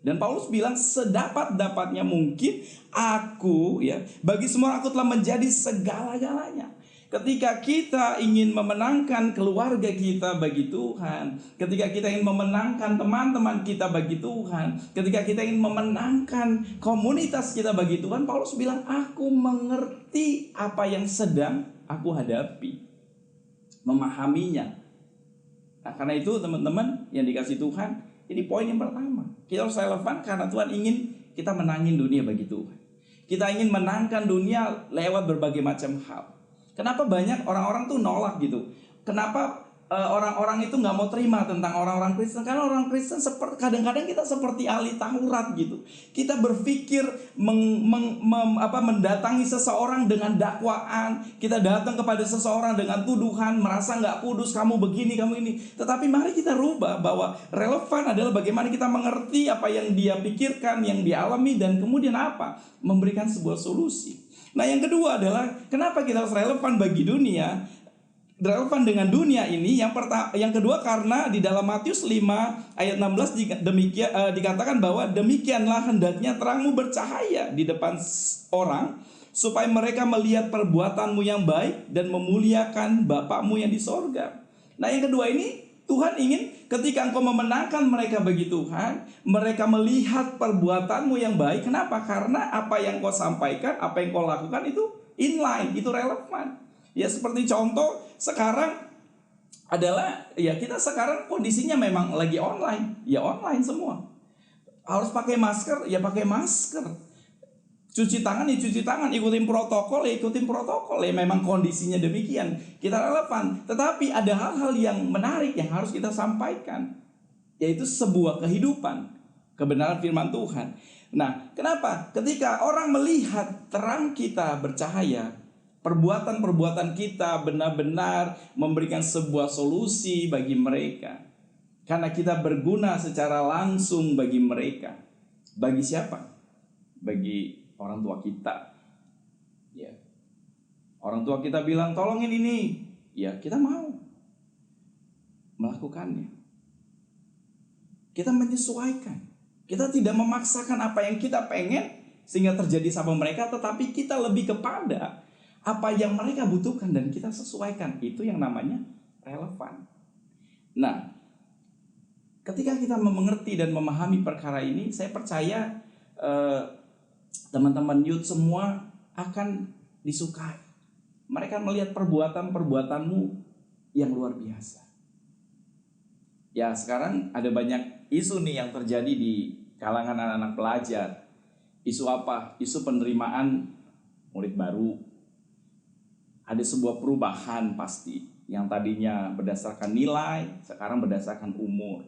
Dan Paulus bilang sedapat-dapatnya mungkin aku, ya, bagi semua aku telah menjadi segala-galanya. Ketika kita ingin memenangkan keluarga kita bagi Tuhan, ketika kita ingin memenangkan teman-teman kita bagi Tuhan, ketika kita ingin memenangkan komunitas kita bagi Tuhan, Paulus bilang, aku mengerti apa yang sedang aku hadapi, memahaminya. Nah, karena itu teman-teman yang dikasih Tuhan, ini poin yang pertama. Kita harus relevan karena Tuhan ingin kita menangin dunia bagi Tuhan. Kita ingin menangkan dunia lewat berbagai macam hal. Kenapa banyak orang-orang tuh nolak gitu? Kenapa orang-orang itu nggak mau terima tentang orang-orang Kristen, karena orang Kristen kadang-kadang kita seperti ahli Taurat gitu. Kita berpikir mendatangi seseorang dengan dakwaan, kita datang kepada seseorang dengan tuduhan, merasa nggak kudus, kamu begini, kamu ini. Tetapi mari kita rubah bahwa relevan adalah bagaimana kita mengerti apa yang dia pikirkan, yang dia alami, dan kemudian apa? Memberikan sebuah solusi. Nah, yang kedua adalah kenapa kita harus relevan bagi dunia? Relevan dengan dunia ini, yang kedua karena di dalam Matius 5 ayat 16 dikatakan bahwa demikianlah hendaknya terangmu bercahaya di depan orang, supaya mereka melihat perbuatanmu yang baik dan memuliakan Bapakmu yang di sorga. Nah, yang kedua ini Tuhan ingin ketika engkau memenangkan mereka bagi Tuhan, mereka melihat perbuatanmu yang baik. Kenapa? Karena apa yang kau sampaikan, apa yang kau lakukan itu inline, itu relevan. Ya, seperti contoh sekarang adalah, ya kita sekarang kondisinya memang lagi online. Ya online semua. Harus pakai masker, ya pakai masker. Cuci tangan, ya cuci tangan. Ikutin protokol, ya ikutin protokol. Ya memang kondisinya demikian. Kita relevan. Tetapi ada hal-hal yang menarik yang harus kita sampaikan. Yaitu sebuah kehidupan. Kebenaran firman Tuhan. Nah, kenapa? Ketika orang melihat terang kita bercahaya, perbuatan-perbuatan kita benar-benar memberikan sebuah solusi bagi mereka. Karena kita berguna secara langsung bagi mereka. Bagi siapa? Bagi orang tua kita. Ya. Orang tua kita bilang, tolongin ini. Ya, kita mau melakukannya. Kita menyesuaikan. Kita tidak memaksakan apa yang kita pengen sehingga terjadi sama mereka, tetapi kita lebih kepada apa yang mereka butuhkan dan kita sesuaikan. Itu yang namanya relevan. Nah, ketika kita mengerti dan memahami perkara ini, saya percaya teman-teman youth semua akan disukai. Mereka melihat perbuatan-perbuatanmu yang luar biasa. Ya, sekarang ada banyak isu nih yang terjadi di kalangan anak-anak pelajar. Isu apa? Isu penerimaan murid baru. Ada sebuah perubahan pasti, yang tadinya berdasarkan nilai, sekarang berdasarkan umur.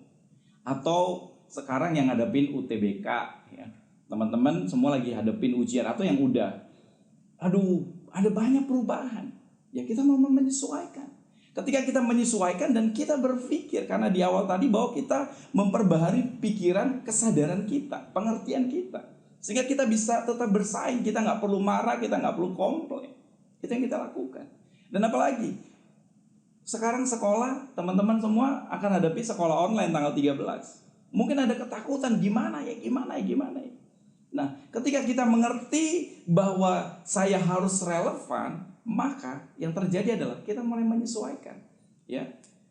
Atau sekarang yang ngadepin UTBK, ya. Teman-teman semua lagi hadepin ujian atau yang udah. Aduh, ada banyak perubahan. Ya, kita mau menyesuaikan. Ketika kita menyesuaikan dan kita berpikir, karena di awal tadi bahwa kita memperbaharui pikiran, kesadaran kita, pengertian kita. Sehingga kita bisa tetap bersaing, kita nggak perlu marah, kita nggak perlu komplain. Itu yang kita lakukan. Dan apalagi sekarang sekolah, teman-teman semua akan hadapi sekolah online tanggal 13. Mungkin ada ketakutan, gimana ya. Nah, ketika kita mengerti bahwa saya harus relevan, maka yang terjadi adalah kita mulai menyesuaikan. Ya,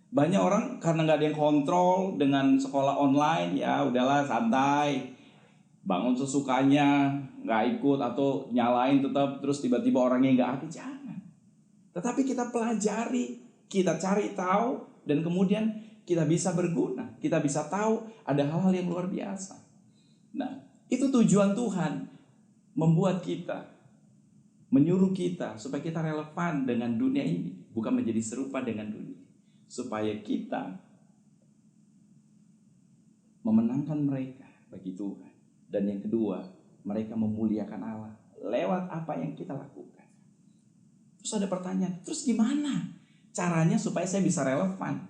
banyak orang karena nggak ada yang kontrol dengan sekolah online, ya udahlah santai, bangun sesukanya, nggak ikut atau nyalain tetap, terus tiba-tiba orangnya nggak ada. Jangan. Tetapi kita pelajari, kita cari tahu, dan kemudian kita bisa berguna. Kita bisa tahu ada hal-hal yang luar biasa. Nah, itu tujuan Tuhan, membuat kita, menyuruh kita supaya kita relevan dengan dunia ini, bukan menjadi serupa dengan dunia, supaya kita memenangkan mereka bagi Tuhan. Dan yang kedua, mereka memuliakan Allah lewat apa yang kita lakukan. Terus ada pertanyaan, terus gimana caranya supaya saya bisa relevan?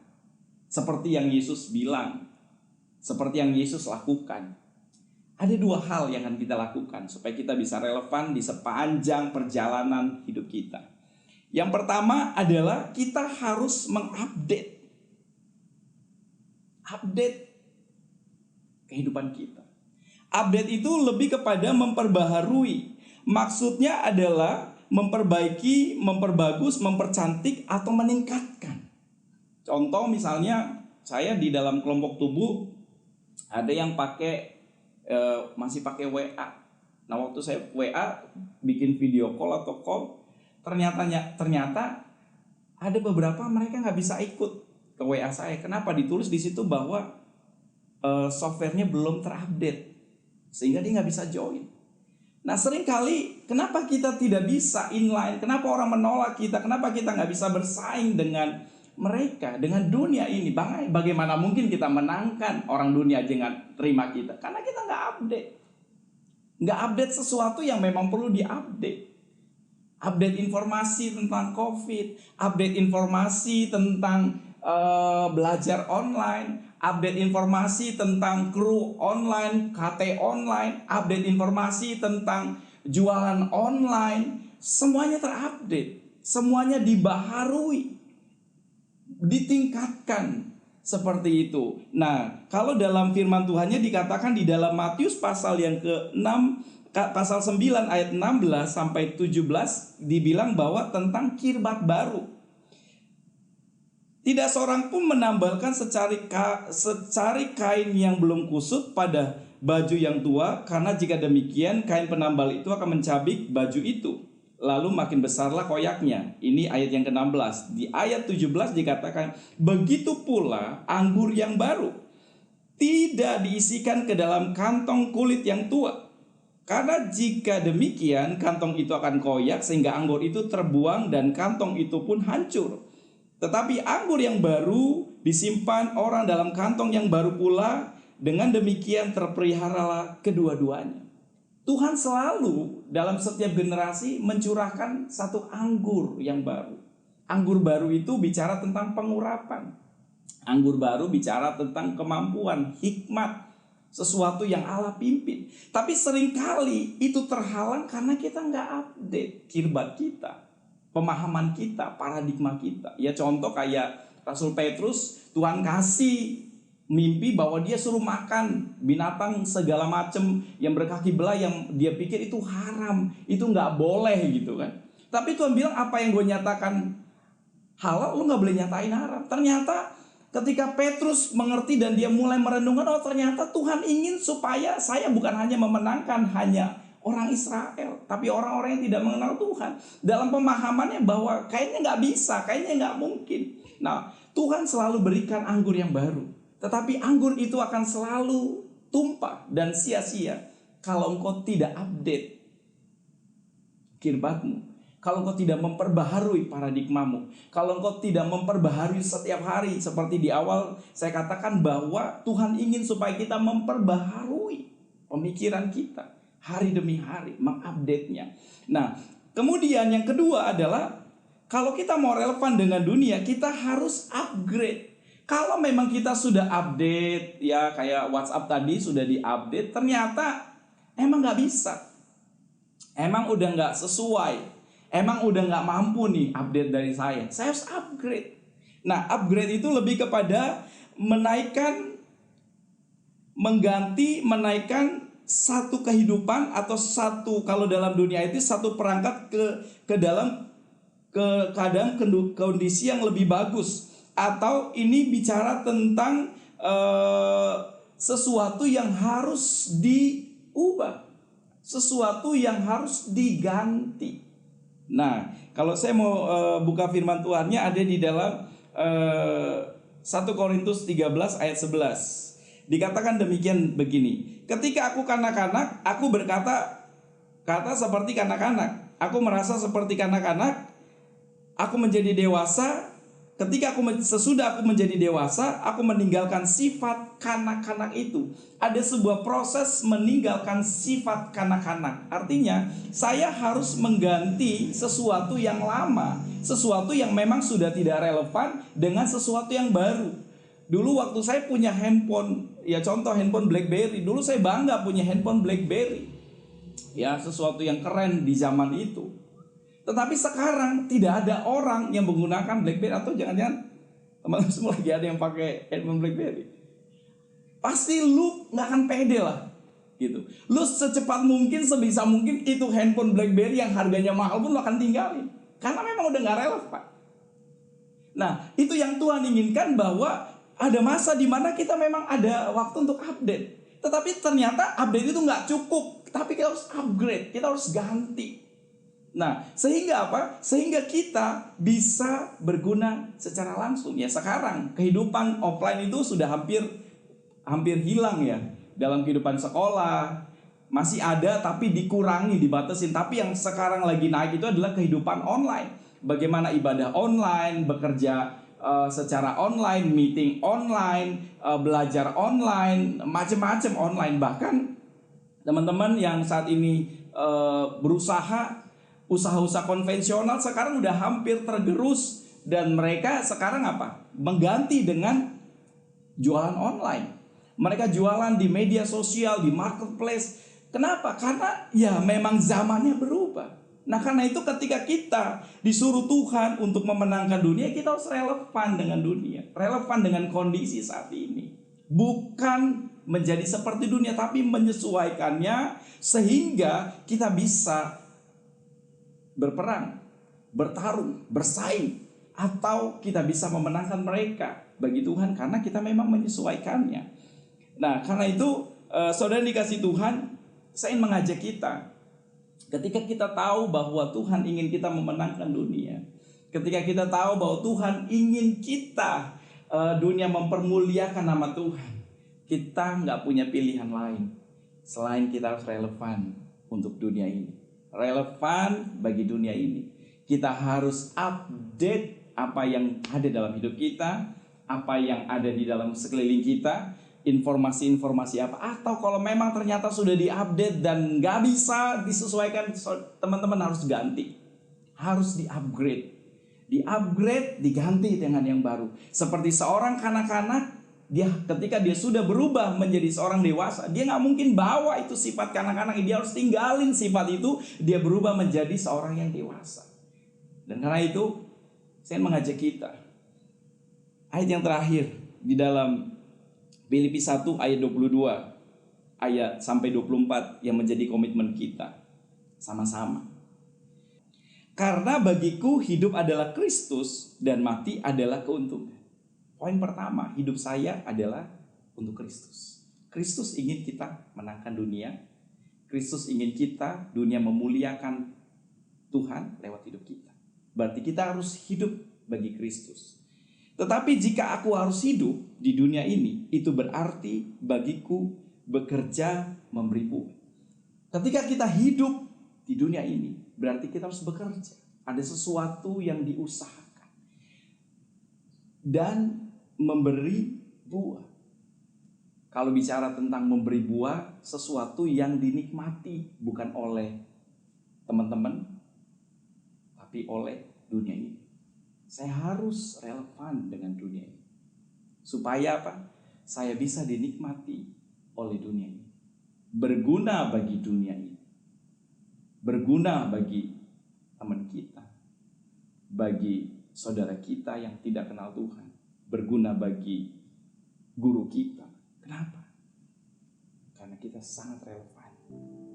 Seperti yang Yesus bilang, seperti yang Yesus lakukan. Ada dua hal yang akan kita lakukan supaya kita bisa relevan di sepanjang perjalanan hidup kita. Yang pertama adalah kita harus mengupdate kehidupan kita. Update itu lebih kepada memperbaharui. Maksudnya adalah memperbaiki, memperbagus, mempercantik, atau meningkatkan. Contoh misalnya saya di dalam kelompok tubuh ada yang masih pakai WA. Nah, waktu saya WA bikin video call atau call, ternyata ada beberapa mereka nggak bisa ikut ke WA saya. Kenapa? Ditulis di situ bahwa softwarenya belum terupdate, sehingga dia nggak bisa join. Nah, seringkali kenapa kita tidak bisa inline? Kenapa orang menolak kita? Kenapa kita nggak bisa bersaing dengan mereka, dengan dunia ini. Bagaimana mungkin kita menangkan orang dunia dengan terima kita? Karena kita nggak update. Nggak update sesuatu yang memang perlu diupdate. Update informasi tentang COVID, update informasi tentang belajar online, update informasi tentang kru online, KT online, update informasi tentang jualan online. Semuanya terupdate, semuanya dibaharui, ditingkatkan seperti itu. Nah, kalau dalam firman Tuhannya dikatakan di dalam Matius pasal yang ke-6, pasal 9 ayat 16 sampai 17 dibilang bahwa tentang kirbat baru. Tidak seorang pun menambalkan secari kain yang belum kusut pada baju yang tua, karena jika demikian kain penambal itu akan mencabik baju itu, lalu makin besarlah koyaknya. Ini ayat yang ke-16. Di ayat 17 dikatakan, begitu pula anggur yang baru tidak diisikan ke dalam kantong kulit yang tua, karena jika demikian kantong itu akan koyak sehingga anggur itu terbuang dan kantong itu pun hancur. Tetapi anggur yang baru disimpan orang dalam kantong yang baru pula, dengan demikian terpeliharalah kedua-duanya. Tuhan selalu dalam setiap generasi mencurahkan satu anggur yang baru. Anggur baru itu bicara tentang pengurapan. Anggur baru bicara tentang kemampuan, hikmat, sesuatu yang Allah pimpin. Tapi seringkali itu terhalang karena kita nggak update kirbat kita, pemahaman kita, paradigma kita. Ya contoh kayak Rasul Petrus, Tuhan kasih mimpi bahwa dia suruh makan binatang segala macam yang berkaki belah, yang dia pikir itu haram, itu nggak boleh gitu kan. Tapi Tuhan bilang, apa yang gue nyatakan halal, lu nggak boleh nyatain haram. Ternyata ketika Petrus mengerti dan dia mulai merenungkan, oh ternyata Tuhan ingin supaya saya bukan hanya memenangkan hanya orang Israel, tapi orang-orang yang tidak mengenal Tuhan. Dalam pemahamannya bahwa kayaknya nggak bisa, kayaknya nggak mungkin. Nah, Tuhan selalu berikan anggur yang baru, tetapi anggur itu akan selalu tumpah dan sia-sia kalau engkau tidak update kirbatmu, kalau engkau tidak memperbaharui paradigmamu, kalau engkau tidak memperbaharui setiap hari. Seperti di awal saya katakan bahwa Tuhan ingin supaya kita memperbaharui pemikiran kita hari demi hari, mengupdate-nya. Nah, kemudian yang kedua adalah kalau kita mau relevan dengan dunia, kita harus upgrade. Kalau memang kita sudah update, ya kayak WhatsApp tadi sudah diupdate, ternyata emang nggak bisa, emang udah nggak sesuai, emang udah nggak mampu nih update dari saya harus upgrade. Nah, upgrade itu lebih kepada menaikkan, menaikkan satu kehidupan atau satu, kalau dalam dunia itu satu perangkat ke dalam keadaan kondisi yang lebih bagus. Atau ini bicara tentang sesuatu yang harus diubah, sesuatu yang harus diganti. Nah, kalau saya mau buka firman Tuhannya ada di dalam 1 Korintus 13 ayat 11. Dikatakan demikian begini, ketika aku kanak-kanak, aku berkata seperti kanak-kanak, aku merasa seperti kanak-kanak, aku menjadi dewasa. Ketika sesudah aku menjadi dewasa, aku meninggalkan sifat kanak-kanak itu. Ada sebuah proses meninggalkan sifat kanak-kanak. Artinya, saya harus mengganti sesuatu yang lama, sesuatu yang memang sudah tidak relevan dengan sesuatu yang baru. Dulu waktu saya punya handphone, ya contoh handphone BlackBerry. Dulu saya bangga punya handphone BlackBerry. Ya, sesuatu yang keren di zaman itu. Tetapi sekarang tidak ada orang yang menggunakan BlackBerry, atau jangan-jangan teman-teman semua lagi ada yang pakai handphone BlackBerry. Pasti lu nggak akan pede lah, gitu. Lu secepat mungkin, sebisa mungkin itu handphone BlackBerry yang harganya mahal pun lu akan tinggalin, karena memang udah nggak relevan. Nah, itu yang Tuhan inginkan, bahwa ada masa di mana kita memang ada waktu untuk update. Tetapi ternyata update itu nggak cukup, tapi kita harus upgrade, kita harus ganti. Nah, sehingga apa? Sehingga kita bisa berguna secara langsung. Ya, sekarang kehidupan offline itu sudah hampir hilang ya. Dalam kehidupan sekolah masih ada, tapi dikurangi, dibatasin. Tapi yang sekarang lagi naik itu adalah kehidupan online. Bagaimana ibadah online, bekerja secara online, meeting online, belajar online, macam-macam online. Bahkan teman-teman yang saat ini berusaha usaha-usaha konvensional sekarang udah hampir tergerus, dan mereka sekarang apa? Mengganti dengan jualan online. Mereka jualan di media sosial, di marketplace. Kenapa? Karena ya memang zamannya berubah. Nah, karena itu ketika kita disuruh Tuhan untuk memenangkan dunia, kita harus relevan dengan dunia, relevan dengan kondisi saat ini. Bukan menjadi seperti dunia, tapi menyesuaikannya sehingga kita bisa berperang, bertarung, bersaing, atau kita bisa memenangkan mereka bagi Tuhan karena kita memang menyesuaikannya. Nah, karena itu saudara dikasih Tuhan, saya ingin mengajak kita, ketika kita tahu bahwa Tuhan ingin kita memenangkan dunia, ketika kita tahu bahwa Tuhan ingin kita dunia mempermuliakan nama Tuhan, kita nggak punya pilihan lain selain kita harus relevan untuk dunia ini, relevan bagi dunia ini. Kita harus update apa yang ada dalam hidup kita, apa yang ada di dalam sekeliling kita, informasi-informasi apa. Atau kalau memang ternyata sudah diupdate dan nggak bisa disesuaikan, teman-teman harus ganti, harus di-upgrade, diganti dengan yang baru. Seperti seorang kanak-kanak, dia ketika dia sudah berubah menjadi seorang dewasa, dia nggak mungkin bawa itu sifat kanak-kanak, dia harus tinggalin sifat itu, dia berubah menjadi seorang yang dewasa. Dan karena itu saya mengajak kita, ayat yang terakhir di dalam Filipi 1 ayat 22 ayat sampai 24 yang menjadi komitmen kita sama-sama. Karena bagiku hidup adalah Kristus dan mati adalah keuntungan. Poin pertama, hidup saya adalah untuk Kristus. Kristus ingin kita menangkan dunia. Kristus ingin kita, dunia memuliakan Tuhan lewat hidup kita. Berarti kita harus hidup bagi Kristus. Tetapi jika aku harus hidup di dunia ini, itu berarti bagiku bekerja memberi buah. Ketika kita hidup di dunia ini, berarti kita harus bekerja. Ada sesuatu yang diusahakan dan memberi buah. Kalau bicara tentang memberi buah, sesuatu yang dinikmati bukan oleh teman-teman, tapi oleh dunia ini. Saya harus relevan dengan dunia ini. Supaya apa? Saya bisa dinikmati oleh dunia ini. Berguna bagi dunia ini. Berguna bagi teman kita. Bagi saudara kita yang tidak kenal Tuhan. Berguna bagi guru kita. Kenapa? Karena kita sangat relevan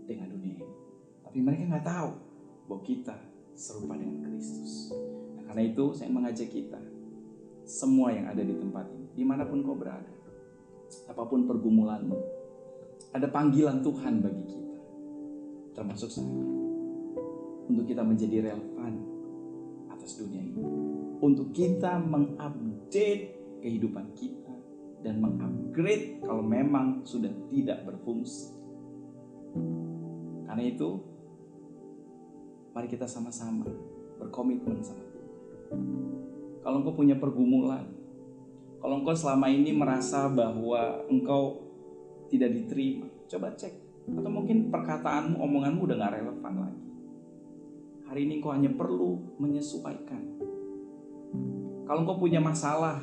dengan dunia ini. Tapi mereka nggak tahu bahwa kita serupa dengan Kristus. Nah, karena itu saya mengajak kita, semua yang ada di tempat ini, dimanapun kau berada, apapun pergumulanmu, ada panggilan Tuhan bagi kita, termasuk saya, untuk kita menjadi relevan atas dunia ini, untuk kita mengupdate kehidupan kita dan mengupgrade kalau memang sudah tidak berfungsi. Karena itu, mari kita sama-sama berkomitmen sama Tuhan. Kalau engkau punya pergumulan, kalau engkau selama ini merasa bahwa engkau tidak diterima, coba cek. Atau mungkin perkataanmu, omonganmu udah gak relevan lagi. Hari ini engkau hanya perlu menyesuaikan. Kalau engkau punya masalah,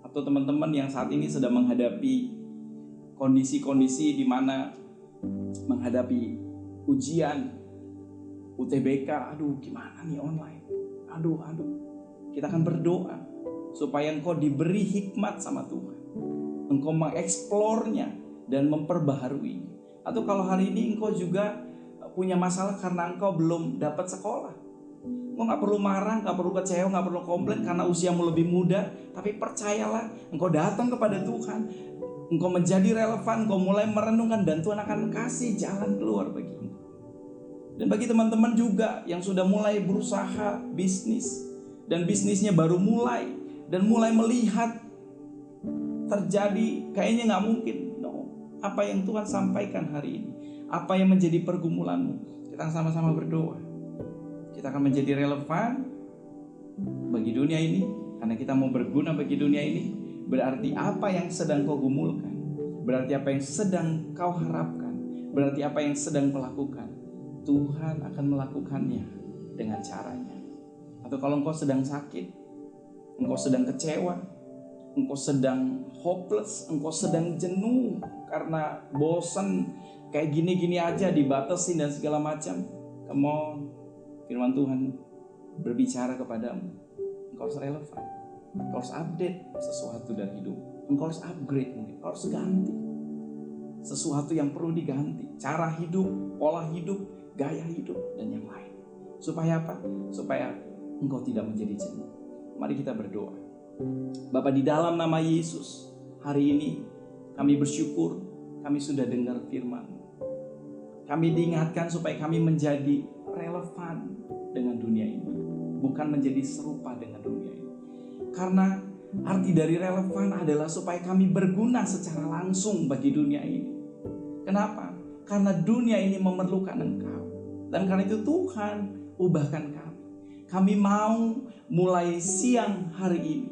atau teman-teman yang saat ini sedang menghadapi kondisi-kondisi di mana menghadapi ujian, UTBK, aduh gimana nih online, aduh, kita akan berdoa supaya engkau diberi hikmat sama Tuhan, engkau mengeksplornya dan memperbaharuinya. Atau kalau hari ini engkau juga punya masalah karena engkau belum dapat sekolah, engkau gak perlu marah, gak perlu kecewa, gak perlu komplain karena usiamu lebih muda. Tapi percayalah, engkau datang kepada Tuhan, engkau menjadi relevan, engkau mulai merenungkan, dan Tuhan akan kasih jalan keluar bagimu. Dan bagi teman-teman juga yang sudah mulai berusaha bisnis, dan bisnisnya baru mulai, dan mulai melihat terjadi kayaknya gak mungkin. No. Apa yang Tuhan sampaikan hari ini, apa yang menjadi pergumulanmu, kita sama-sama berdoa. Kita akan menjadi relevan bagi dunia ini, Karena kita mau berguna bagi dunia ini, berarti apa yang sedang kau gumulkan, berarti apa yang sedang kau harapkan, berarti apa yang sedang kau lakukan, Tuhan akan melakukannya dengan caranya. Atau kalau engkau sedang sakit, engkau sedang kecewa, engkau sedang hopeless, engkau sedang jenuh karena bosan kayak gini-gini aja, dibatasin dan segala macam, come on, firman Tuhan berbicara kepadamu. Engkau harus relevan, engkau harus update sesuatu dari hidup, engkau harus upgrade, mungkin engkau harus ganti sesuatu yang perlu diganti, cara hidup, pola hidup, gaya hidup, dan yang lain. Supaya apa? Supaya engkau tidak menjadi jenuh. Mari kita berdoa. Bapa, di dalam nama Yesus, hari ini kami bersyukur kami sudah dengar firman. Kami diingatkan supaya kami menjadi relevan dengan dunia ini, bukan menjadi serupa dengan dunia ini. Karena arti dari relevan adalah supaya kami berguna secara langsung bagi dunia ini. Kenapa? Karena dunia ini memerlukan Engkau. Dan karena itu Tuhan, ubahkan kami. Kami mau mulai siang hari ini,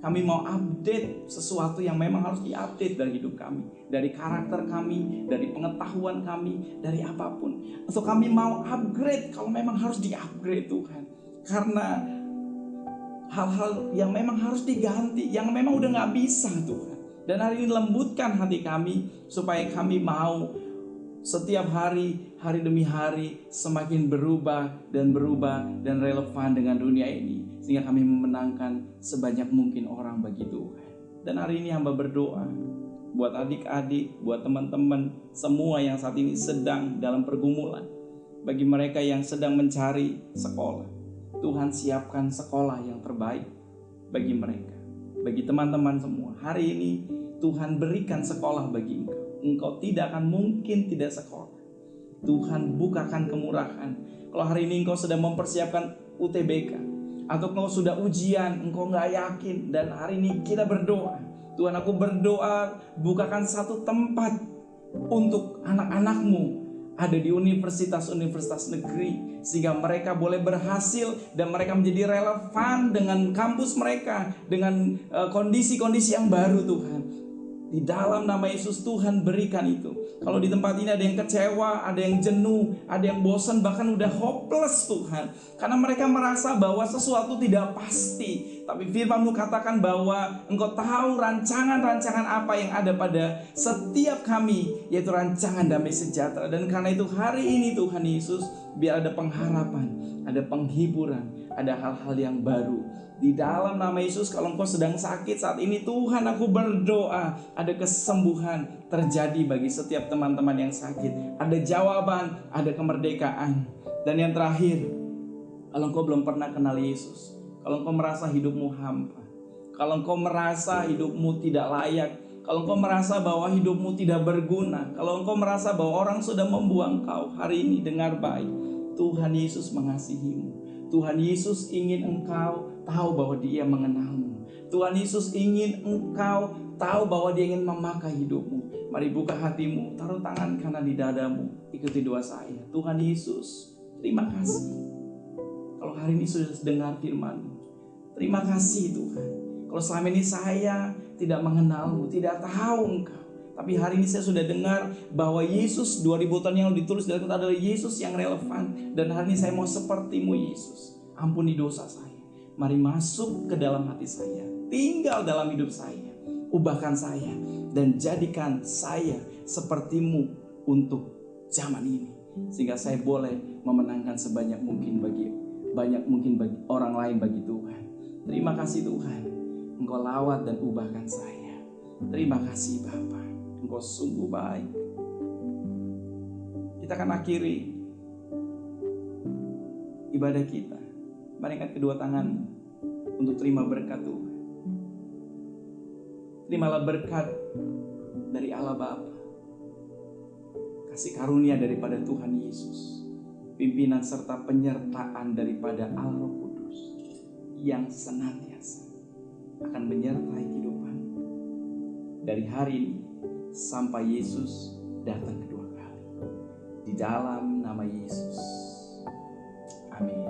kami mau update sesuatu yang memang harus diupdate dari hidup kami, dari karakter kami, dari pengetahuan kami, dari apapun. Atau kami mau upgrade kalau memang harus di-upgrade Tuhan. Karena hal-hal yang memang harus diganti, yang memang udah gak bisa Tuhan. Dan hari ini lembutkan hati kami supaya kami mau setiap hari, hari demi hari semakin berubah dan relevan dengan dunia ini, sehingga kami memenangkan sebanyak mungkin orang bagi Tuhan. Dan hari ini hamba berdoa buat adik-adik, buat teman-teman semua yang saat ini sedang dalam pergumulan. Bagi mereka yang sedang mencari sekolah, Tuhan siapkan sekolah yang terbaik bagi mereka. Bagi teman-teman semua, hari ini Tuhan berikan sekolah bagi engkau. Engkau tidak akan mungkin tidak sekolah. Tuhan bukakan kemurahan. Kalau hari ini engkau sedang mempersiapkan UTBK, atau engkau sudah ujian, engkau gak yakin, dan hari ini kita berdoa, Tuhan, aku berdoa bukakan satu tempat untuk anak-anakmu ada di universitas-universitas negeri, sehingga mereka boleh berhasil dan mereka menjadi relevan dengan kampus mereka, dengan kondisi-kondisi yang baru. Tuhan, di dalam nama Yesus, Tuhan berikan itu. Kalau di tempat ini ada yang kecewa, ada yang jenuh, ada yang bosan, bahkan udah hopeless Tuhan, karena mereka merasa bahwa sesuatu tidak pasti. Tapi firman-Mu katakan bahwa Engkau tahu rancangan-rancangan apa yang ada pada setiap kami, yaitu rancangan damai sejahtera. Dan karena itu hari ini Tuhan Yesus, biar ada pengharapan, ada penghiburan, ada hal-hal yang baru. Di dalam nama Yesus, kalau engkau sedang sakit saat ini, Tuhan, aku berdoa ada kesembuhan terjadi bagi setiap teman-teman yang sakit. Ada jawaban, ada kemerdekaan. Dan yang terakhir, kalau engkau belum pernah kenal Yesus, kalau engkau merasa hidupmu hampa, kalau engkau merasa hidupmu tidak layak, kalau engkau merasa bahwa hidupmu tidak berguna, kalau engkau merasa bahwa orang sudah membuang kau, hari ini dengar baik, Tuhan Yesus mengasihimu. Tuhan Yesus ingin engkau tahu bahwa Dia mengenalmu. Tuhan Yesus ingin engkau tahu bahwa Dia ingin memakai hidupmu. Mari buka hatimu, taruh tangan kanan di dadamu, ikuti doa saya. Tuhan Yesus, terima kasih kalau hari ini sudah dengar firman-Mu. Terima kasih Tuhan, kalau selama ini saya tidak mengenalmu, tidak tahu Engkau. Tapi hari ini saya sudah dengar bahwa Yesus 2000 tahun yang lalu ditulis dalam Alkitab adalah Yesus yang relevan. Dan hari ini saya mau seperti-Mu Yesus. Ampuni dosa saya. Mari masuk ke dalam hati saya. Tinggal dalam hidup saya. Ubahkan saya. Dan jadikan saya seperti-Mu untuk zaman ini. Sehingga saya boleh memenangkan sebanyak mungkin bagi orang lain bagi Tuhan. Terima kasih Tuhan. Engkau lawat dan ubahkan saya. Terima kasih Bapa. Engkau sungguh baik. Kita akan akhiri ibadah kita. Mari angkat kedua tangan untuk terima berkat Tuhan. Terimalah berkat dari Allah Bapa, kasih karunia daripada Tuhan Yesus, pimpinan serta penyertaan daripada Allah Roh Kudus yang senantiasa akan menyertai kehidupan dari hari ini sampai Yesus datang kedua kali. Di dalam nama Yesus. Amin.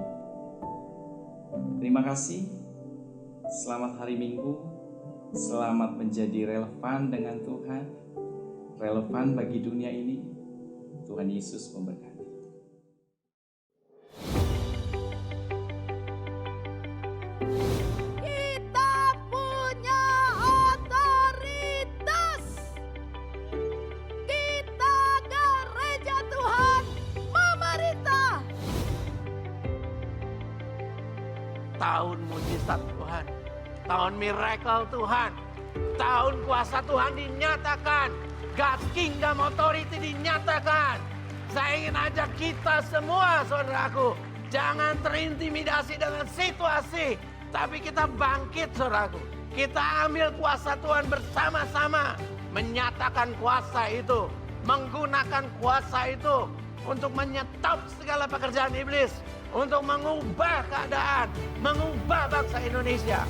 Terima kasih. Selamat hari Minggu, selamat menjadi relevan dengan Tuhan, relevan bagi dunia ini. Tuhan Yesus memberkati. Kita punya otoritas. Kita gereja Tuhan memerintah. Tahun mujizat Tuhan, tahun miracle Tuhan, tahun kuasa Tuhan dinyatakan, God's Kingdom Authority dinyatakan. Saya ingin ajak kita semua, saudaraku, jangan terintimidasi dengan situasi, tapi kita bangkit, saudaraku. Kita ambil kuasa Tuhan bersama-sama, menyatakan kuasa itu, menggunakan kuasa itu untuk menyetop segala pekerjaan iblis, untuk mengubah keadaan, mengubah bangsa Indonesia.